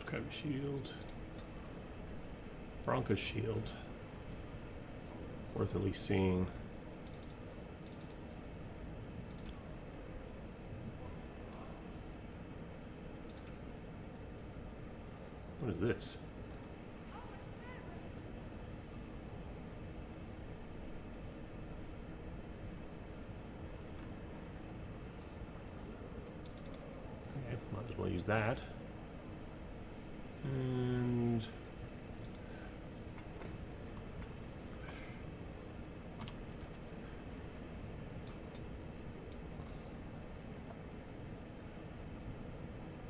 Crabby shield. Branca's shield. Worth at least seeing. What is this? Okay, might as well use that. And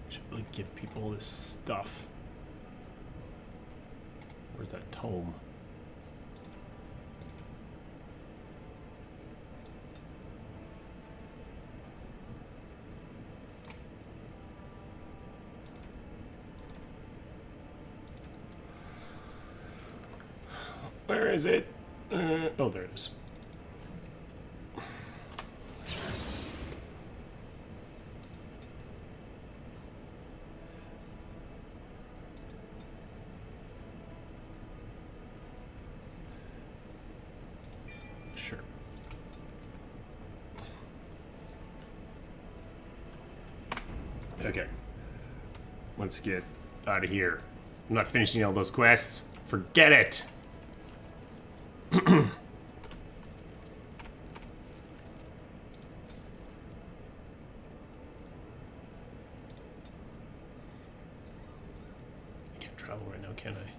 should really give people this stuff. Where's that tome? Where is it? Oh, there it is. Sure. Okay. Let's get out of here. I'm not finishing all those quests. Forget it. I can't travel right now, can I?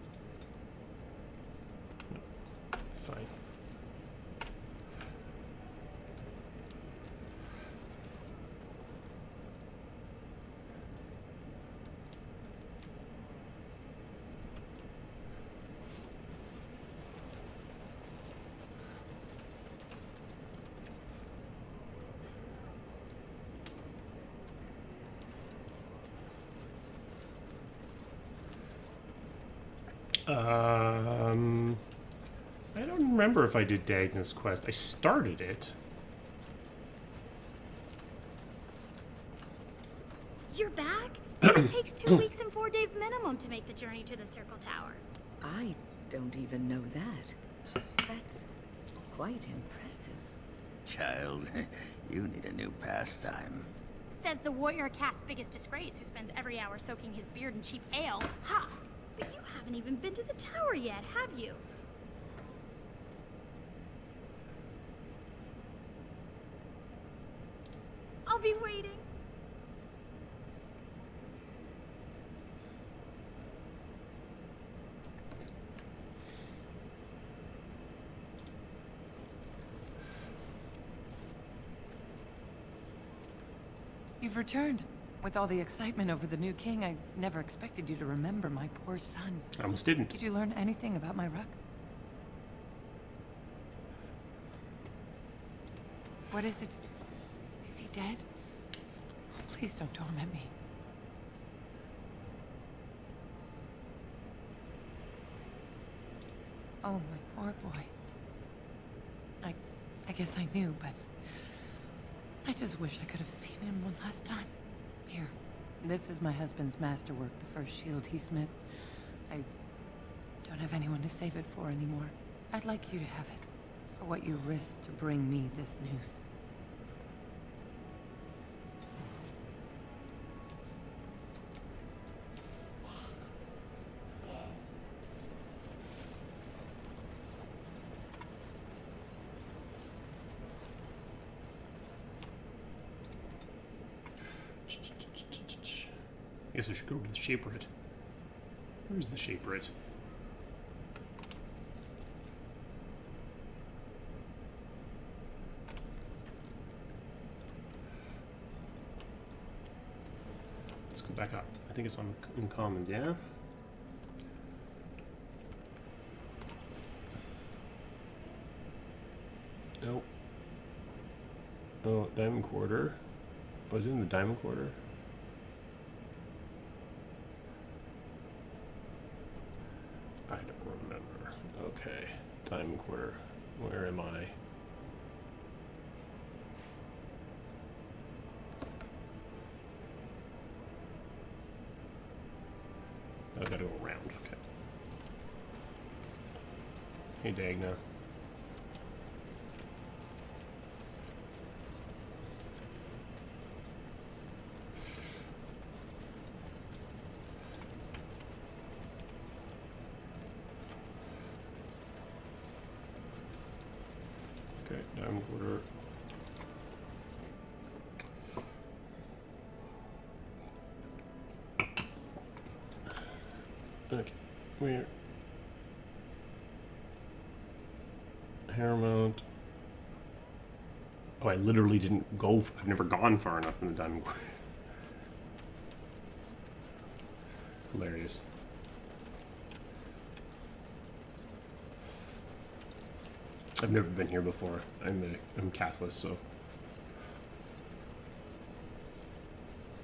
No. Fine. I don't remember if I did Dagna's quest. I started it. You're back? It takes 2 weeks and 4 days minimum to make the journey to the Circle Tower. I don't even know that. That's quite impressive. Child, you need a new pastime. Says the warrior caste's biggest disgrace, who spends every hour soaking his beard in cheap ale. Ha! But you haven't even been to the tower yet, have you? I'll be waiting. You've returned. With all the excitement over the new king, I never expected you to remember my poor son. I almost didn't. Did you learn anything about my ruck? What is it? Is he dead? Please don't torment me. Oh, my poor boy. I guess I knew, but I just wish I could have seen him one last time. Here, this is my husband's masterwork, the first shield he smithed. I don't have anyone to save it for anymore. I'd like you to have it, for what you risked to bring me this news. I guess I should go to the Shaperate. Where's the Shaperate? Let's go back up. I think it's on in commons, yeah? Nope. Oh, Diamond Quarter. Was it in the Diamond Quarter? I don't remember. Okay. Diamond Quarter. Where am I? I gotta go around. Okay. Hey, Dagna. Okay, Diamond Quarter. Okay, where? Paramount. Oh, I literally didn't go. I've never gone far enough in the Diamond Quarter. Hilarious. I've never been here before. I'm Catholic, so.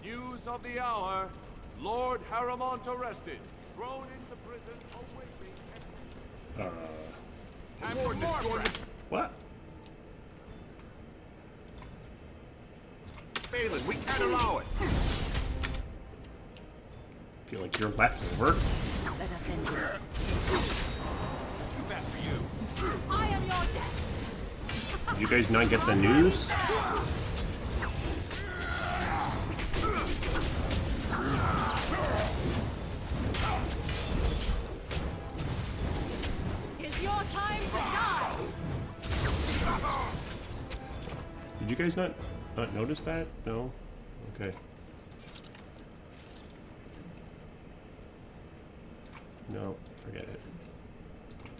News of the hour. Lord Harrowmont arrested. Thrown into prison, awaiting time for more arrest. What? Balin, we can't allow it. Feel like you're leftover. Let us end this. Too bad for you. I am your death. Did you guys not get the news? It's your time to die. Did you guys not notice that? No? Okay. No, forget it.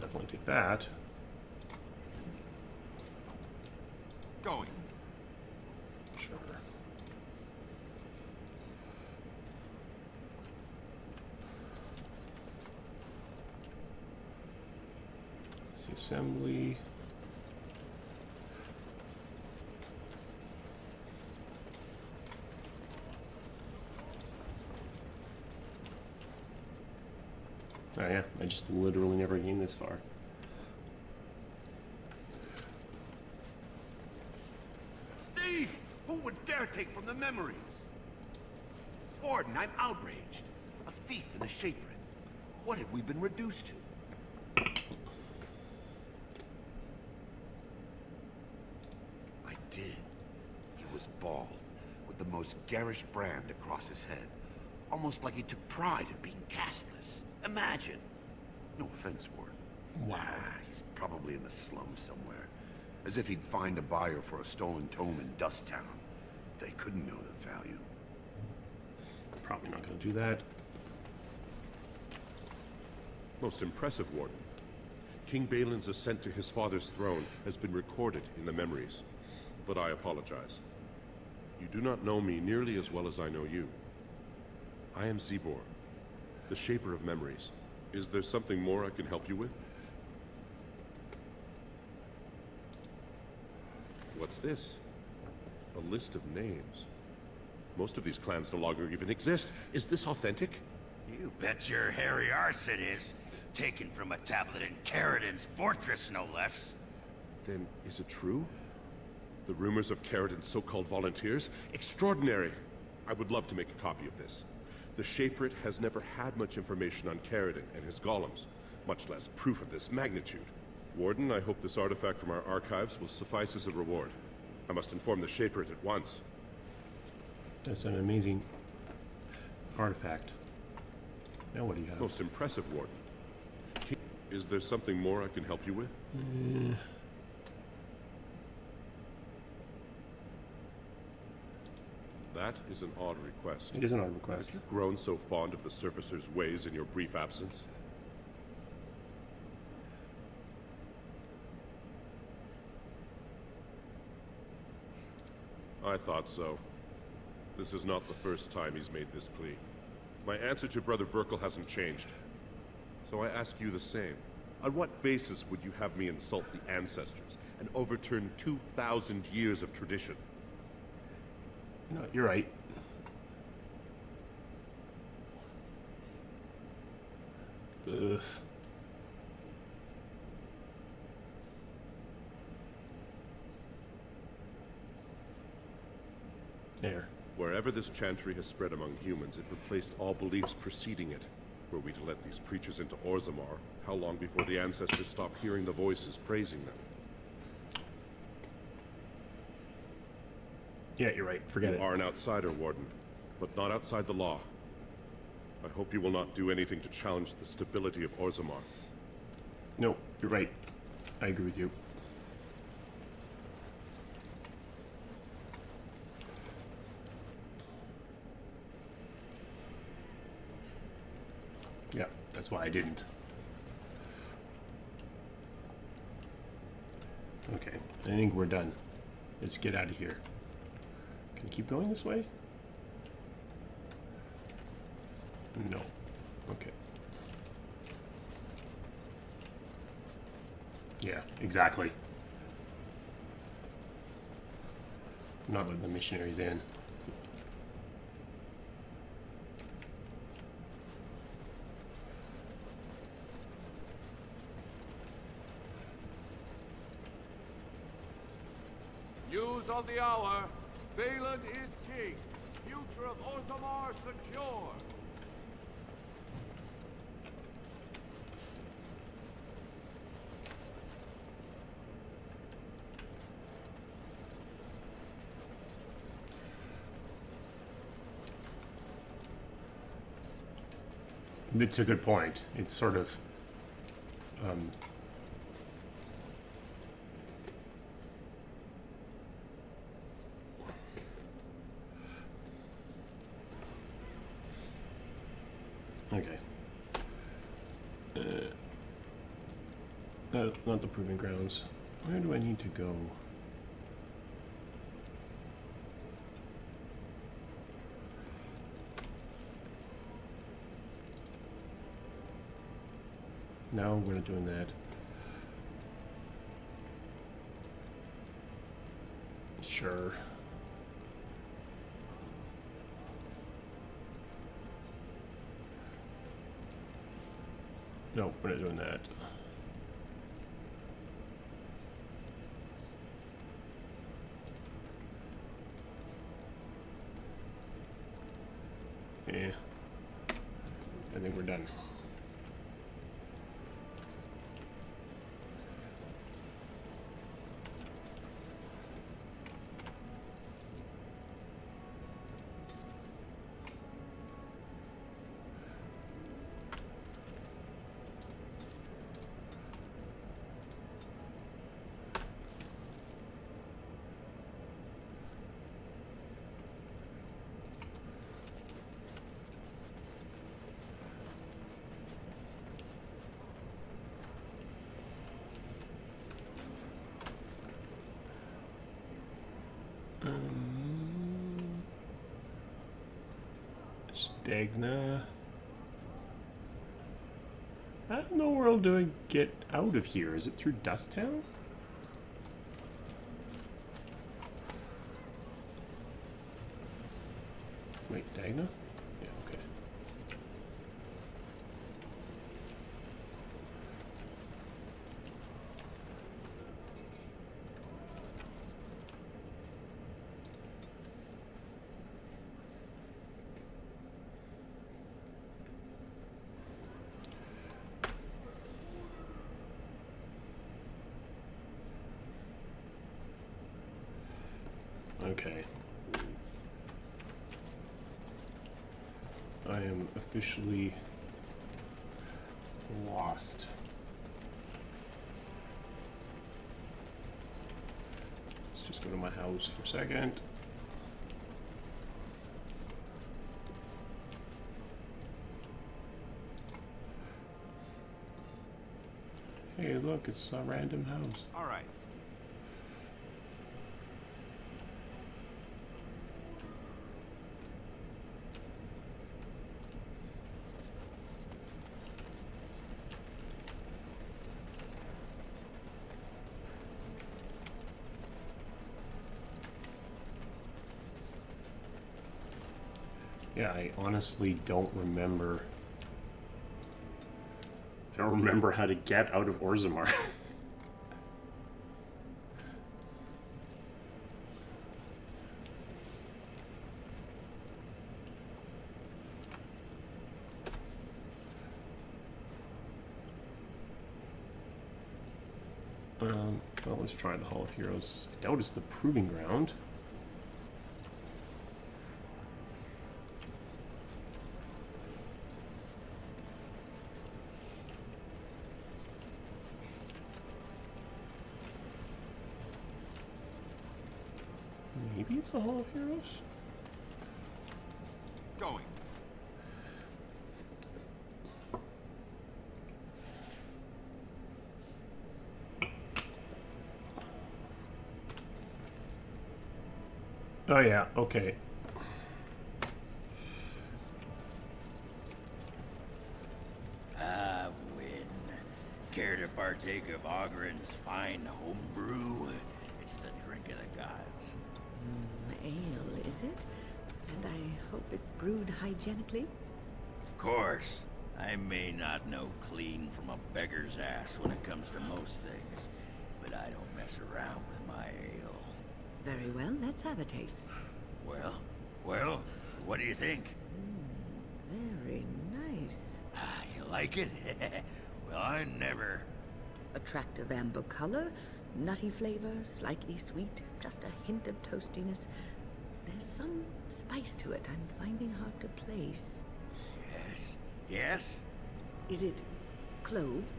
Definitely take that. Going. Sure. It's the assembly. Oh yeah, I just literally never gained this far. Thief! Who would dare take from the memories? Warden, I'm outraged. A thief in the Shaperate. What have we been reduced to? I did. He was bald, with the most garish brand across his head. Almost like he took pride in being castless. Imagine. No offense, Warden. Wow. He's probably in the slums somewhere. As if he'd find a buyer for a stolen tome in Dust Town. They couldn't know the value. Probably not going to do that. Most impressive, Warden. King Balin's ascent to his father's throne has been recorded in the memories. But I apologize. You do not know me nearly as well as I know you. I am Zebor, the Shaper of Memories. Is there something more I can help you with? What's this? A list of names. Most of these clans no longer even exist. Is this authentic? You bet your hairy arse it is. Taken from a tablet in Caridin's fortress, no less. Then is it true? The rumors of Caridin's so-called volunteers? Extraordinary! I would love to make a copy of this. The Shaperate has never had much information on Caridin and his golems, much less proof of this magnitude. Warden, I hope this artifact from our archives will suffice as a reward. I must inform the Shaperate at once. That's an amazing artifact. Now what do you have? Most impressive, Warden. Is there something more I can help you with? That is an odd request. It is an odd request. Have you grown so fond of the Surfacer's ways in your brief absence? I thought so. This is not the first time he's made this plea. My answer to Brother Burkle hasn't changed. So I ask you the same. On what basis would you have me insult the ancestors and overturn 2,000 years of tradition? No, you're right. Ugh. There. Wherever this chantry has spread among humans, it replaced all beliefs preceding it. Were we to let these preachers into Orzammar, how long before the ancestors stop hearing the voices praising them? Yeah, you're right. Forget it. You are an outsider, Warden, but not outside the law. I hope you will not do anything to challenge the stability of Orzammar. No, you're right. I agree with you. Yeah, that's why I didn't. Okay, I think we're done. Let's get out of here. Can you keep going this way? No. Okay. Yeah, exactly. Not letting the missionaries in. News of the hour. Valen is king. Future of Orzammar secure. It's a good point. It's sort of okay. No, not the proving grounds. Where do I need to go? No, we're not doing that. Sure. No, we're not doing that. Yeah. I think we're done. Dagna. How in the world do I get out of here? Is it through Dust Town? Wait, Dagna? Yeah, okay. Okay. I am officially lost. Let's just go to my house for a second. Hey, look, it's a random house. All right. Yeah, I honestly don't remember. I don't remember how to get out of Orzammar. Well, let's try the Hall of Heroes. I doubt it's the Proving Ground. Maybe it's the Hall of Heroes? Going. Oh yeah, okay. Ah, win. Care to partake of Ogren's fine homebrew? It's the drink of the gods. Ale, is it? And I hope it's brewed hygienically? Of course. I may not know clean from a beggar's ass when it comes to most things, but I don't mess around with my ale. Very well, let's have a taste. Well, what do you think? Very nice. Ah, you like it? Well, I never... Attractive amber color, nutty flavor, slightly sweet, just a hint of toastiness. There's some spice to it I'm finding hard to place. Yes? Is it cloves?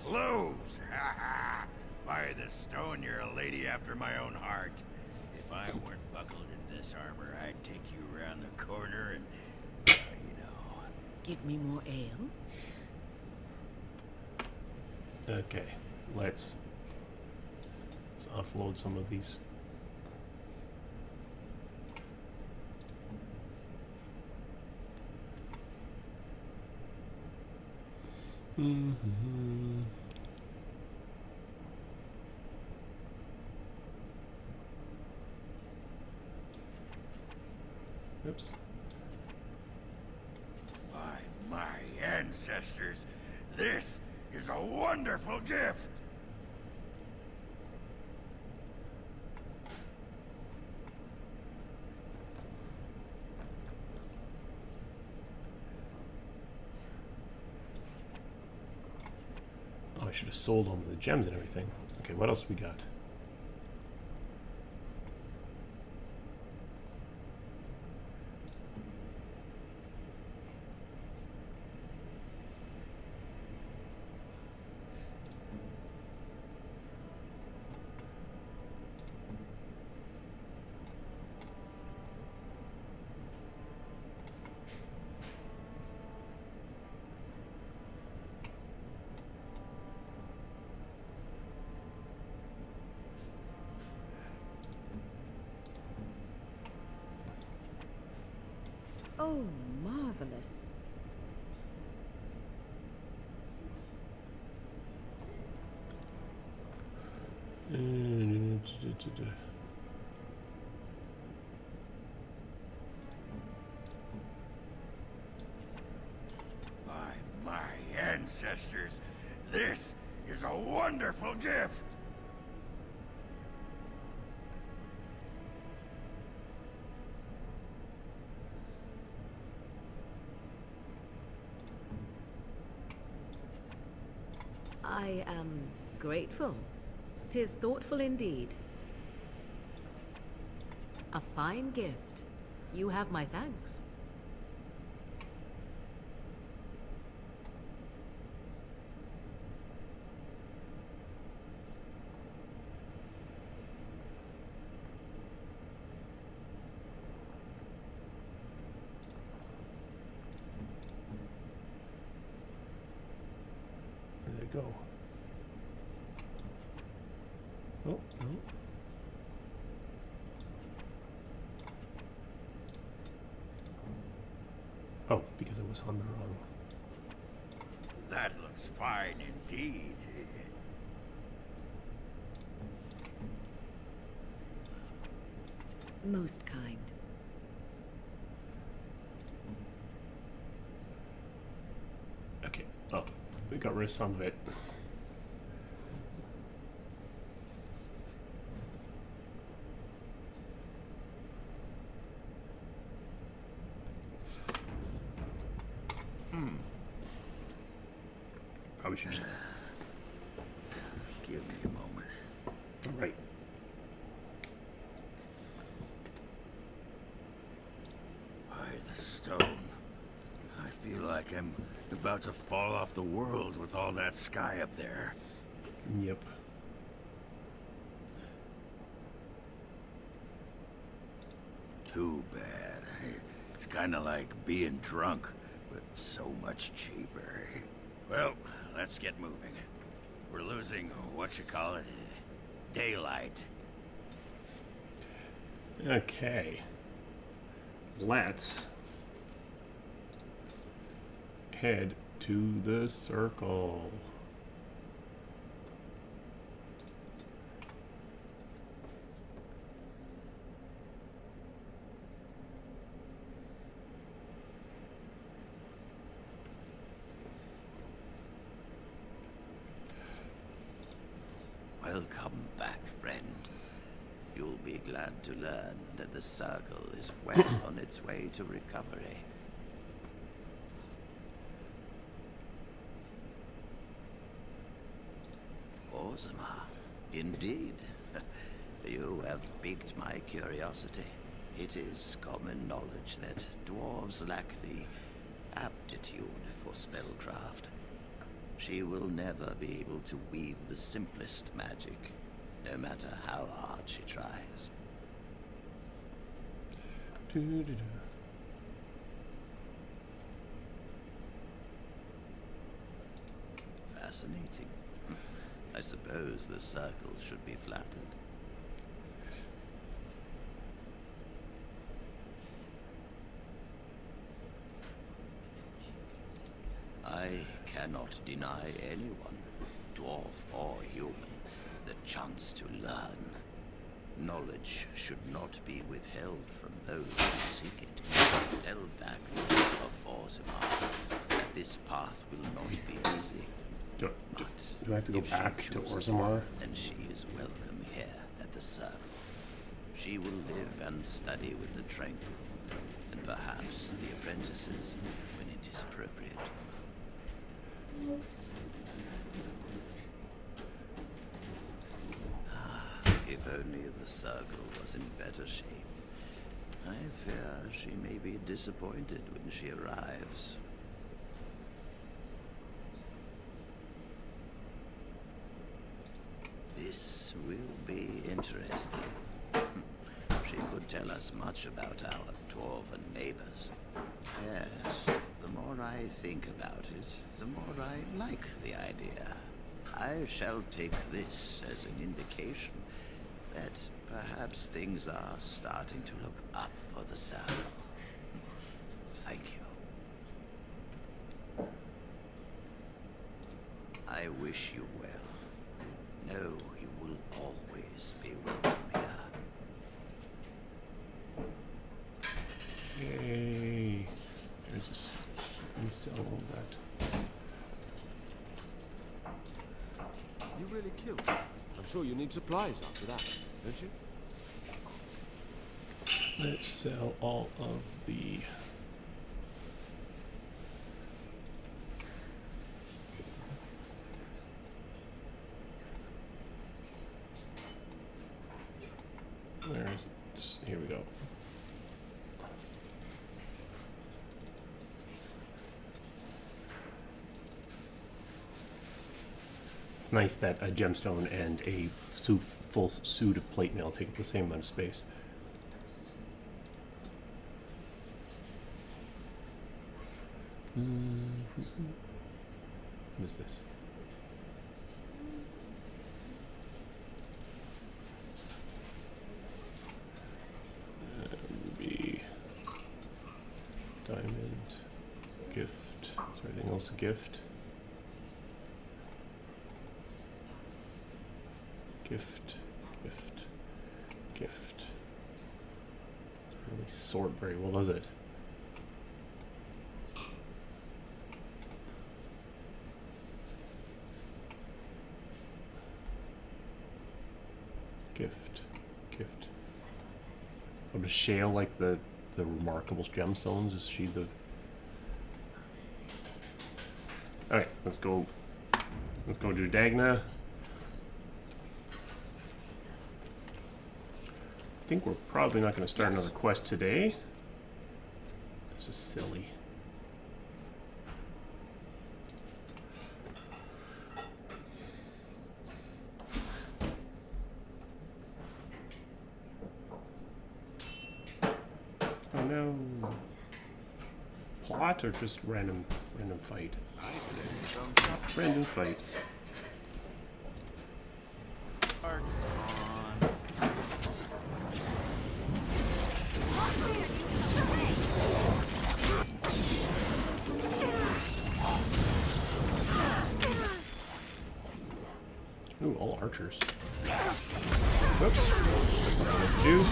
Cloves! Ha ha! By the stone, you're a lady after my own heart. If I weren't buckled in this armor, I'd take you around the corner and, you know... Give me more ale? Okay, let's offload some of these. Oops. By my ancestors, this is a wonderful gift! Oh, I should have sold all of the gems and everything. Okay, what else we got? Oh, marvelous. marvelous. By my ancestors, this is a wonderful gift. I am grateful. 'Tis thoughtful indeed. A fine gift. You have my thanks. Where did it go? Oh, no. Oh, because it was on the wrong. That looks fine indeed. Most kind. Okay. Oh, we got rid of some of it. Probably should just... Give me a moment. All right. By the stone. I feel like I'm about to fall off the world with all that sky up there. Yep. Too bad. It's kind of like being drunk, but so much cheaper. Well, let's get moving. We're losing, daylight. Okay. Let's head to the circle. Welcome back, friend. You'll be glad to learn that the Circle is well on its way to recovery. Orzammar, indeed. You have piqued my curiosity. It is common knowledge that dwarves lack the aptitude for spellcraft. She will never be able to weave the simplest magic, no matter how hard she tries. Fascinating. I suppose the Circle should be flattered. I cannot deny anyone, dwarf or human, the chance to learn. Knowledge should not be withheld from those who seek it. Tell Darrah of Orzammar that this path will not be easy. Do I have to go back to Orzammar? And she is welcome here at the Circle. She will live and study with the Tranquil, and perhaps the apprentices when it is appropriate. If only the Circle was in better shape. I fear she may be disappointed when she arrives. This will be interesting. She could tell us much about our dwarven neighbors. Yes, the more I think about it, the more I like the idea. I shall take this as an indication that perhaps things are starting to look up for the Circle. Thank you. I wish you well. Know you will always be welcome here. Yay. There's just, let me sell all that. You really killed him. I'm sure you need supplies after that, don't you? Let's sell all of the... Where is it? Here we go. It's nice that a gemstone and a full suit of plate mail take up the same amount of space. What is this? Ruby, diamond, gift. Is there anything else a gift? Gift, gift, gift. Doesn't really sort very well, does it? Gift, gift. Oh, does Shale like the remarkable gemstones? Is she the... Alright, let's go to Dagna. I think we're probably not going to start another quest today. This is silly. Oh no. Plot or just random fight? Random fight. Ooh, all archers. Whoops. That's not what I meant to do.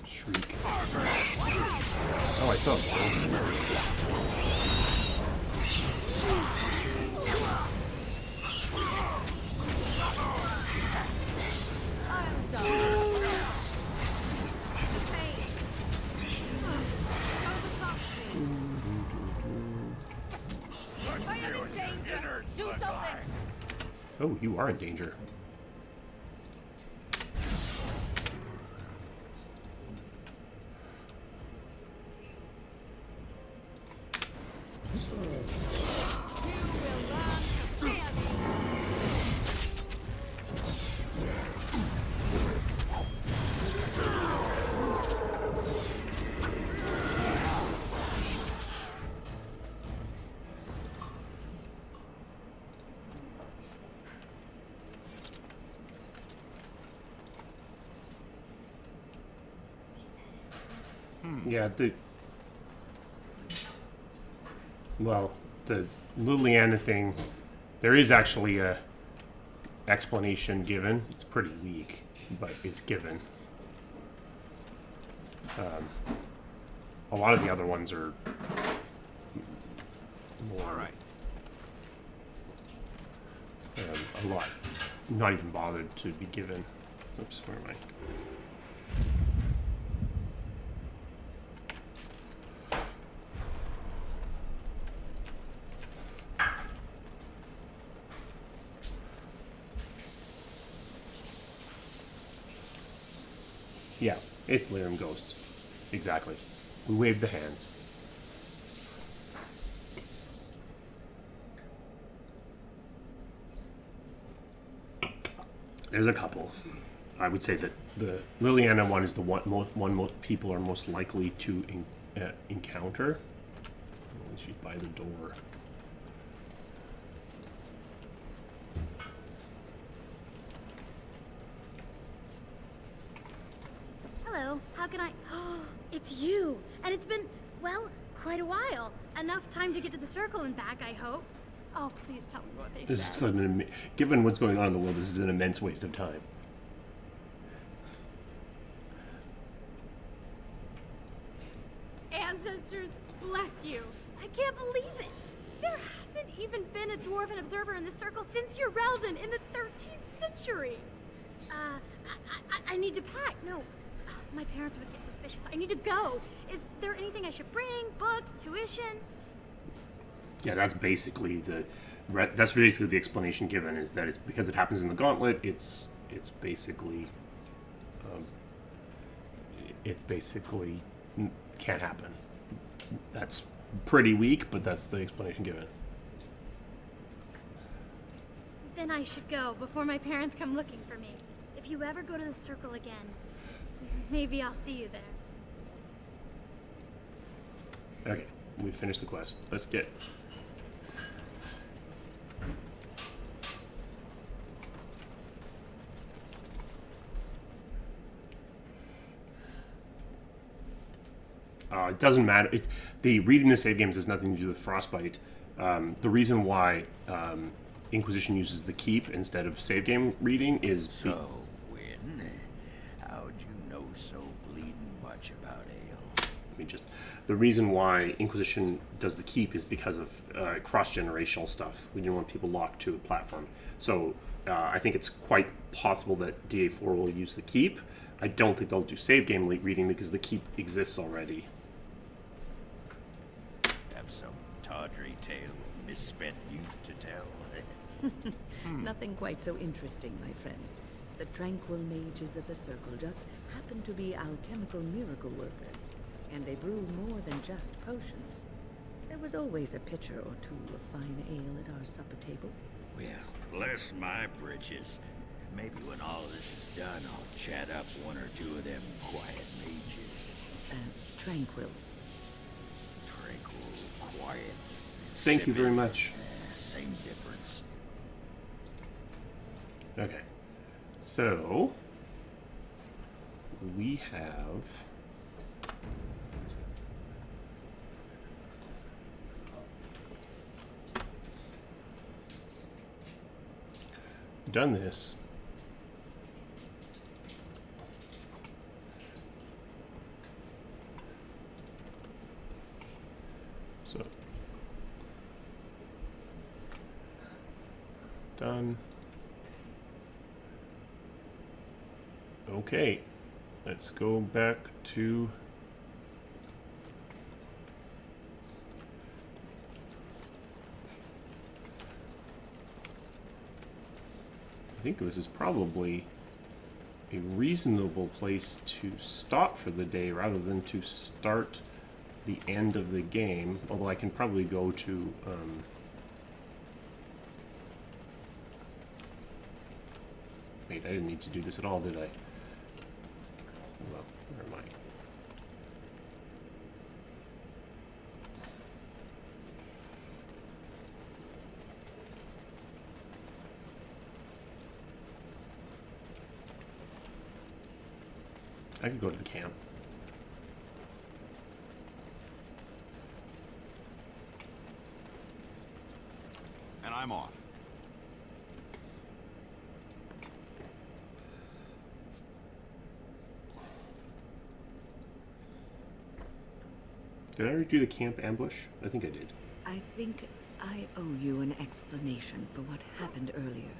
Shriek. Oh, I saw it. Oh, you are in danger. Yeah, the Liliana thing, there is actually a explanation given. It's pretty weak, but it's given. A lot of the other ones are more, a lot, not even bothered to be given. Oops, where am I? Yeah, it's Lyrium Ghosts. Exactly. We waved the hands. There's a couple. I would say that the Liliana one is the one most people are most likely to encounter. She's by the door. Hello, how can I... Oh, it's you! And it's been, well, quite a while. Enough time to get to the circle and back, I hope. Oh, please tell me what they This said. is given what's going on in the world, this is an immense waste of time. Ancestors, bless you. I can't believe it. There hasn't even been a dwarven observer in the circle since your Relden in the 13th century. I need to pack. No, my parents would get suspicious. I need to go. Is there anything I should bring? Books, tuition? Yeah, that's basically the explanation given, is that it's because it happens in the gauntlet. It's basically can't happen. That's pretty weak, but that's the explanation given. Then I should go before my parents come looking for me. If you ever go to the circle again, maybe I'll see you there. Okay, we finished the quest. Let's get... it doesn't matter. The reading the save games has nothing to do with Frostbite. The reason why Inquisition uses the keep instead of save game reading is... So, Wynn, how'd you know so bleeding much about ale? The reason why Inquisition does the keep is because of cross-generational stuff. We didn't want people locked to a platform. So I think it's quite possible that DA4 will use the keep. I don't think they'll do save game reading because the keep exists already. Have some tawdry tale of misspent youth to tell. Nothing quite so interesting, my friend. The tranquil mages of the circle just happen to be alchemical miracle workers, and they brew more than just potions. There was always a pitcher or two of fine ale at our supper table. Well, bless my britches. Maybe when all this is done, I'll chat up one or two of them quiet mages. Tranquil. Tranquil, quiet. Thank you very much. Same difference. Okay. So, we have... done this. So, done. Okay, let's go back to I think this is probably a reasonable place to stop for the day rather than to start the end of the game, although I can probably go to wait, I didn't need to do this at all, did I? Well, never mind. I could go to the camp. And I'm off. Did I already do the camp ambush? I think I did. I think I owe you an explanation for what happened earlier.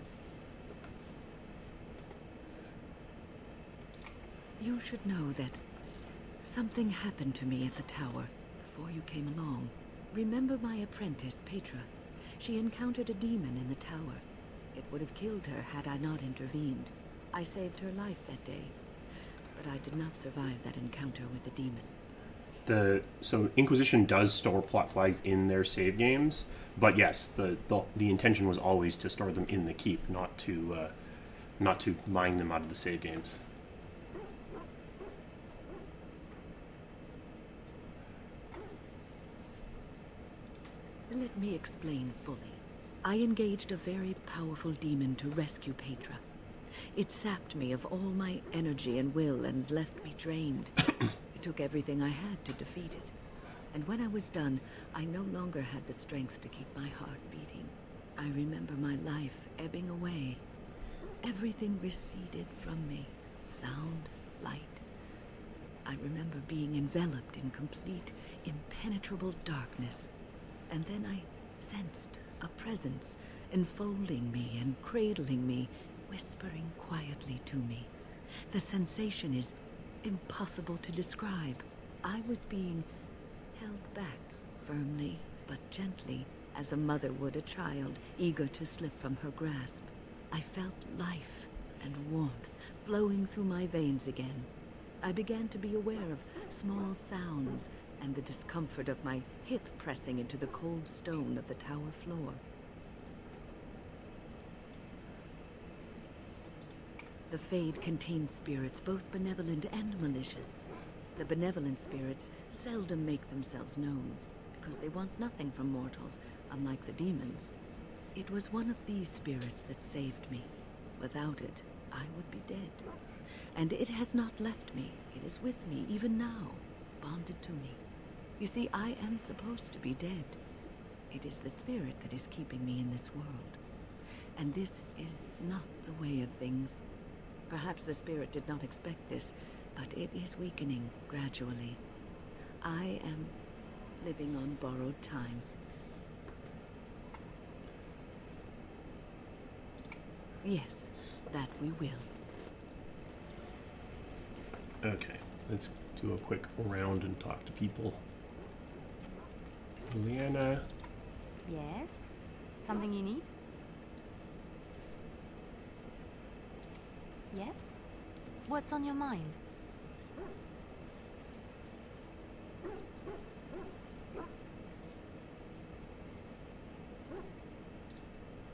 You should know that something happened to me at the tower before you came along. Remember my apprentice, Petra? She encountered a demon in the tower. It would have killed her had I not intervened. I saved her life that day, but I did not survive that encounter with the demon. So Inquisition does store plot flags in their save games, but yes, the intention was always to store them in the keep, not to mine them out of the save games. Let me explain fully. I engaged a very powerful demon to rescue Petra. It sapped me of all my energy and will and left me drained. It took everything I had to defeat it. And when I was done, I no longer had the strength to keep my heart beating. I remember my life ebbing away. Everything receded from me. Sound, light. I remember being enveloped in complete, impenetrable darkness. And then I sensed a presence enfolding me and cradling me, whispering quietly to me. The sensation is impossible to describe. I was being held back, firmly but gently, as a mother would a child eager to slip from her grasp. I felt life and warmth flowing through my veins again. I began to be aware of small sounds and the discomfort of my hip pressing into the cold stone of the tower floor. The Fade contains spirits both benevolent and malicious. The benevolent spirits seldom make themselves known, because they want nothing from mortals, unlike the demons. It was one of these spirits that saved me. Without it, I would be dead. And it has not left me. It is with me, even now, bonded to me. You see, I am supposed to be dead. It is the spirit that is keeping me in this world. And this is not the way of things. Perhaps the spirit did not expect this, but it is weakening gradually. I am living on borrowed time. Yes, that we will. Okay, let's do a quick round and talk to people. Leanna. Yes? Something you need? Yes? What's on your mind?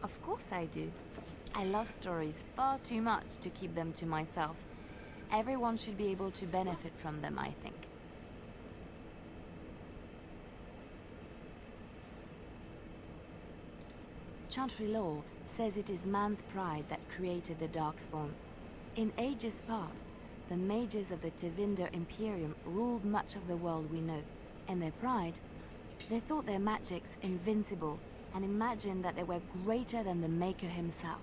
Of course I do. I love stories far too much to keep them to myself. Everyone should be able to benefit from them, I think. Chantry law says it is man's pride that created the Darkspawn. In ages past, the mages of the Tevinder Imperium ruled much of the world we know. In their pride, they thought their magics invincible and imagined that they were greater than the Maker himself.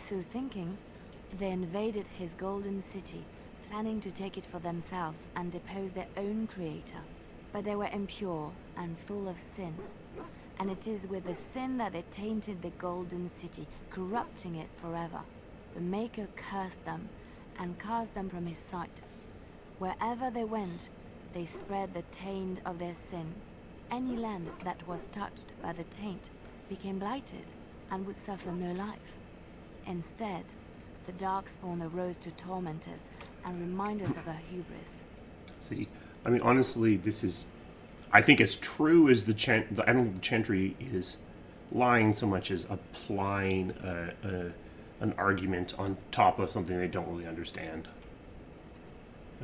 So thinking, they invaded his golden city, planning to take it for themselves and depose their own creator. But they were impure and full of sin. And it is with the sin that they tainted the golden city, corrupting it forever. The Maker cursed them and cast them from his sight. Wherever they went, they spread the taint of their sin. Any land that was touched by the taint became blighted and would suffer no life. Instead, the Darkspawn arose to torment us and remind us of our hubris. See, I mean, honestly, this is... I think as true as I don't think the Chantry is lying so much as applying an argument on top of something they don't really understand.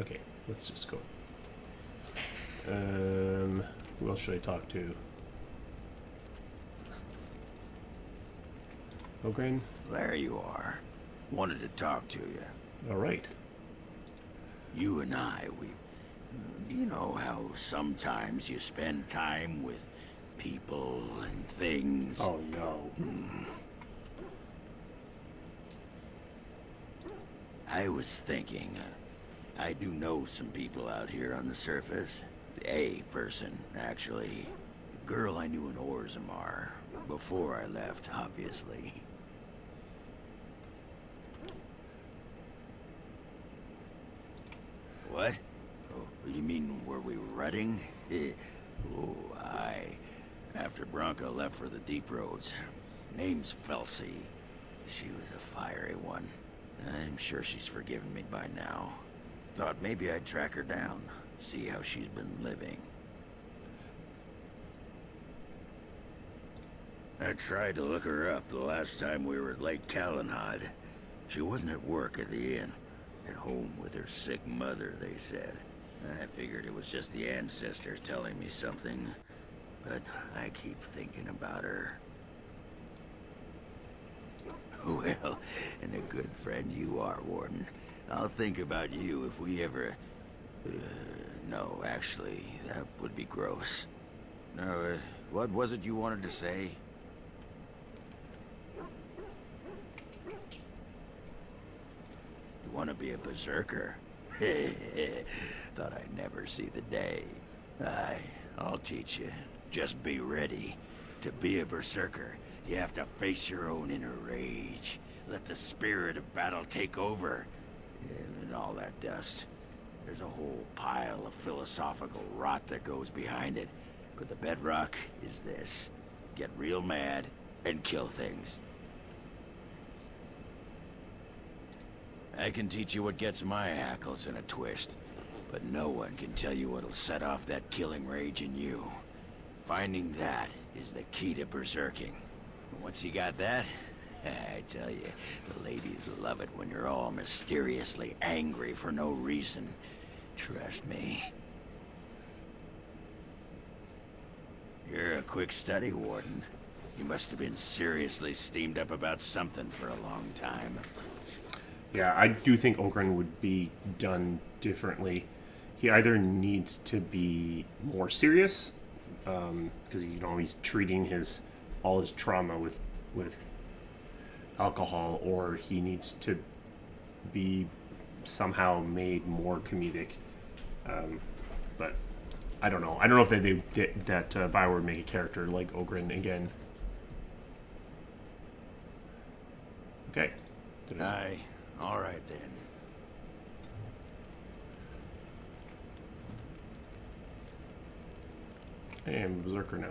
Okay, let's just go. Who else should I talk to? Ogren? There you are. Wanted to talk to you. All right. You and I, you know how sometimes you spend time with people and things? Oh, no. I was thinking, I do know some people out here on the surface. A person, actually. A girl I knew in Orzammar. Before I left, obviously. What? Oh, you mean were we rutting? Oh, aye. After Branca left for the deep roads. Name's Felsi. She was a fiery one. I'm sure she's forgiven me by now. Thought maybe I'd track her down, see how she's been living. I tried to look her up the last time we were at Lake Calenhad. She wasn't at work at the inn. At home with her sick mother, they said. I figured it was just the ancestors telling me something. but I keep thinking about her. Well, and a good friend you are, Warden. I'll think about you if we ever... no, actually, that would be gross. No, what was it you wanted to say? You want to be a berserker? Thought I'd never see the day. Aye, I'll teach you. Just be ready. To be a berserker, you have to face your own inner rage. Let the spirit of battle take over. And all that dust. There's a whole pile of philosophical rot that goes behind it. But the bedrock is this. Get real mad and kill things. I can teach you what gets my hackles in a twist. But no one can tell you what'll set off that killing rage in you. Finding that is the key to berserking. Once you got that, I tell you, the ladies love it when you're all mysteriously angry for no reason. Trust me. You're a quick study, Warden. You must have been seriously steamed up about something for a long time. Yeah, I do think Ogren would be done differently. He either needs to be more serious, because he's treating all his trauma with alcohol, or he needs to be somehow made more comedic. But I don't know. I don't know if that Bioware would make a character like Ogren again. Okay. Aye. All right then. Hey, I'm a berserker now.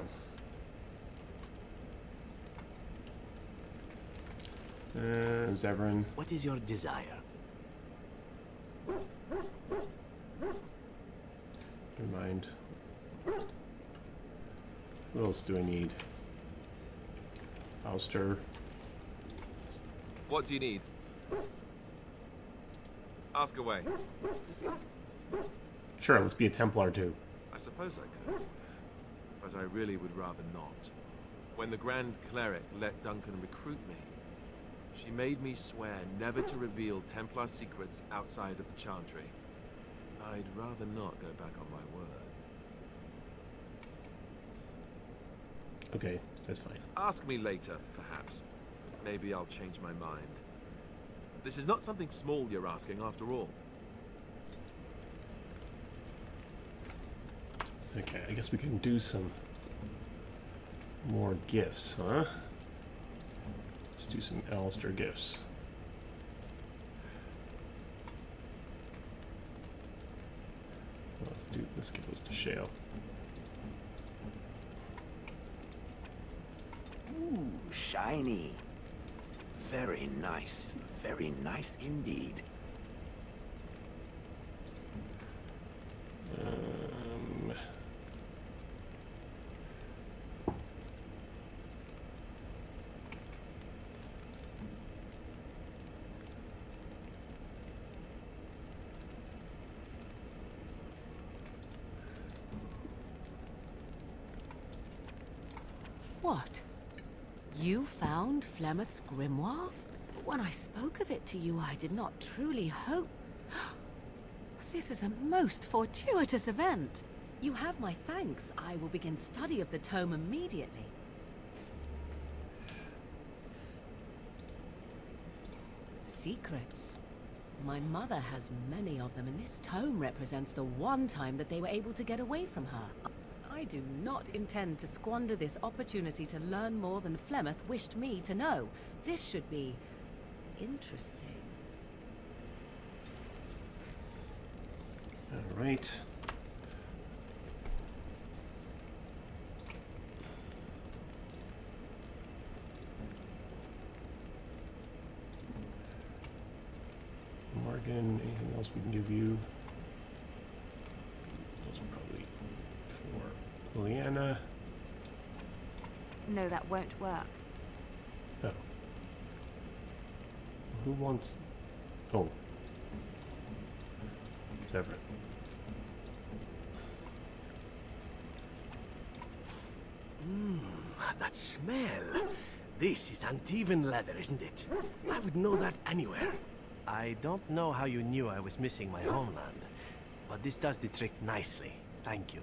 Zevran. What is your desire? Never mind. What else do I need? Alistair. What do you need? Ask away. Sure, let's be a Templar too. I suppose I could, but I really would rather not. When the Grand Cleric let Duncan recruit me, she made me swear never to reveal Templar secrets outside of the Chantry. I'd rather not go back on my word. Okay, that's fine. Ask me later, perhaps. Maybe I'll change my mind. This is not something small you're asking, after all. Okay, I guess we can do some more gifts, huh? Let's do some Alistair gifts. Let's give those to Shale. Ooh, shiny. Very nice. Very nice indeed. What? You found Flemeth's grimoire? When I spoke of it to you, I did not truly hope... This is a most fortuitous event. You have my thanks. I will begin study of the tome immediately. Secrets. My mother has many of them, and this tome represents the one time that they were able to get away from her. I do not intend to squander this opportunity to learn more than Flemeth wished me to know. This should be interesting. All right. Morgan, anything else we can give you? Those are probably for Liliana. No, that won't work. Oh. Who wants... Oh. Severin. that smell. This is Antivan leather, isn't it? I would know that anywhere. I don't know how you knew I was missing my homeland, but this does the trick nicely. Thank you.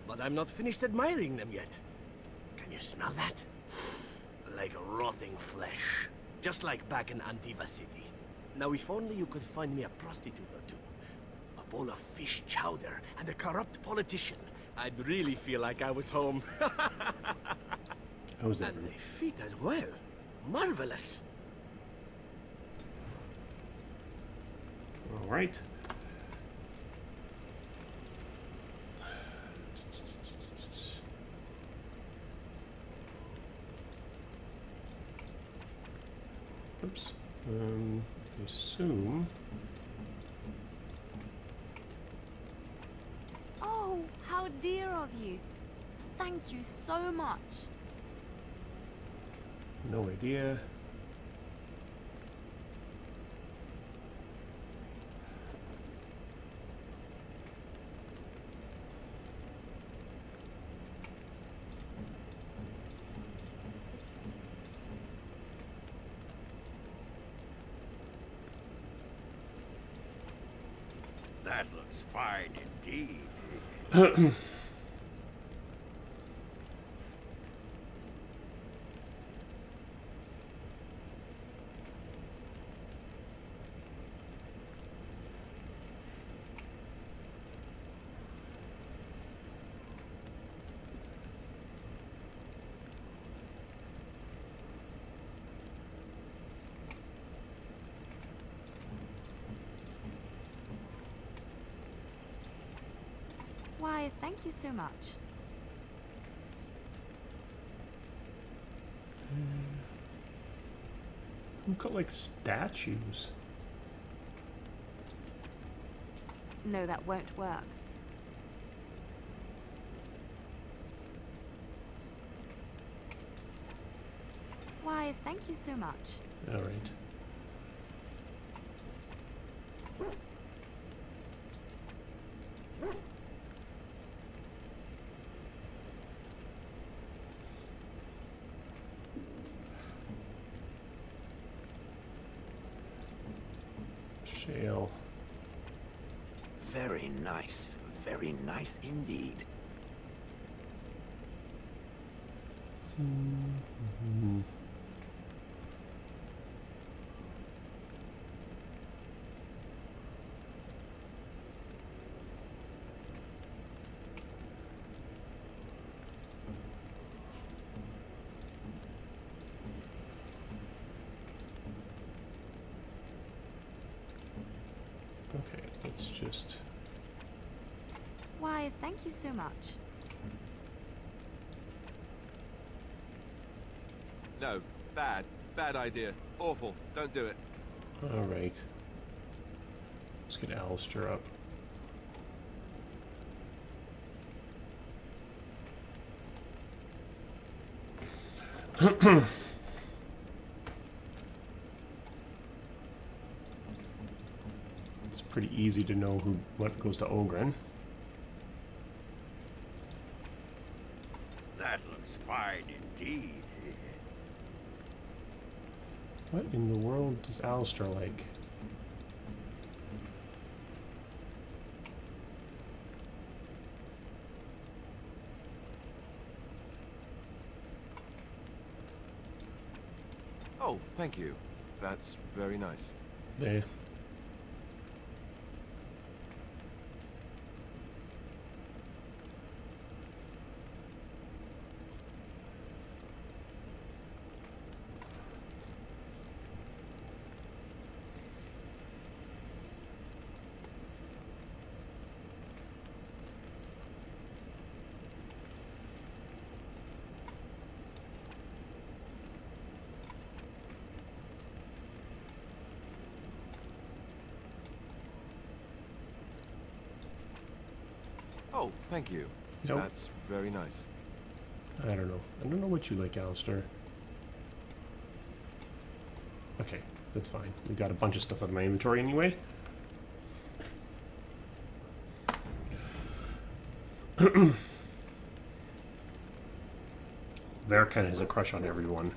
But I'm not finished admiring them yet. Can you smell that? Like rotting flesh. Just like back in Antiva City. Now if only you could find me a prostitute or two. A bowl of fish chowder and a corrupt politician. I'd really feel like I was home. How's that? And the feet as well. Marvelous. All right. Oops. I assume. Oh, how dear of you. Thank you so much. No idea. That looks fine indeed. Why, thank you so much. We've got like statues. No, that won't work. Why, thank you so much. All right. Shale. Very nice indeed. Mm-hmm. Okay, let's just... Why, thank you so much. No, bad. Bad idea. Awful. Don't do it. All right. Let's get Alistair up. It's pretty easy to know what goes to Ogren. That looks fine indeed. What in the world does Alistair like? Oh, thank you. That's very nice. Yeah. Oh, thank you. Nope. That's very nice. I don't know. I don't know what you like, Alistair. Okay, that's fine. We got a bunch of stuff out of my inventory anyway. Verkan has a crush on everyone.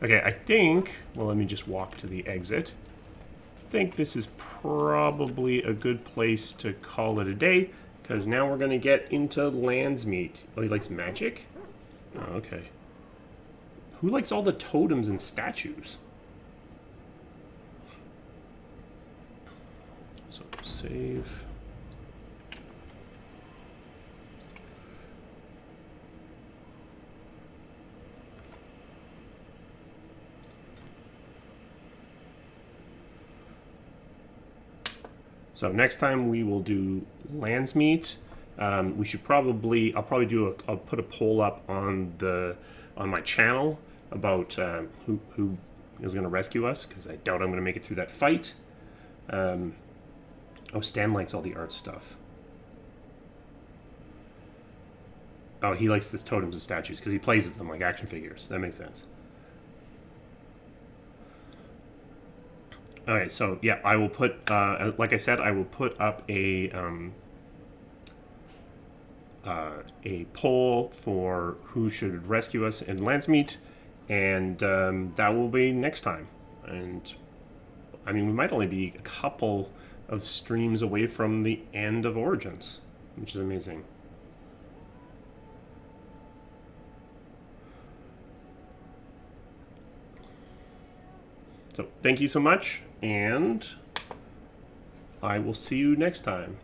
Okay, I think... Well, let me just walk to the exit. I think this is probably a good place to call it a day, because now we're going to get into Landsmeet. Oh, he likes magic? Oh, okay. Who likes all the totems and statues? So, save... So next time we will do Landsmeet. We should probably, I'll put a poll up on my channel about who is going to rescue us, because I doubt I'm going to make it through that fight. Oh, Stan likes all the art stuff. Oh, he likes the totems and statues because he plays with them like action figures. That makes sense. All right, so yeah, I will put, like I said, I will put up a poll for who should rescue us in Landsmeet, and that will be next time. And I mean, we might only be a couple of streams away from the end of Origins, which is amazing. So thank you so much, and I will see you next time.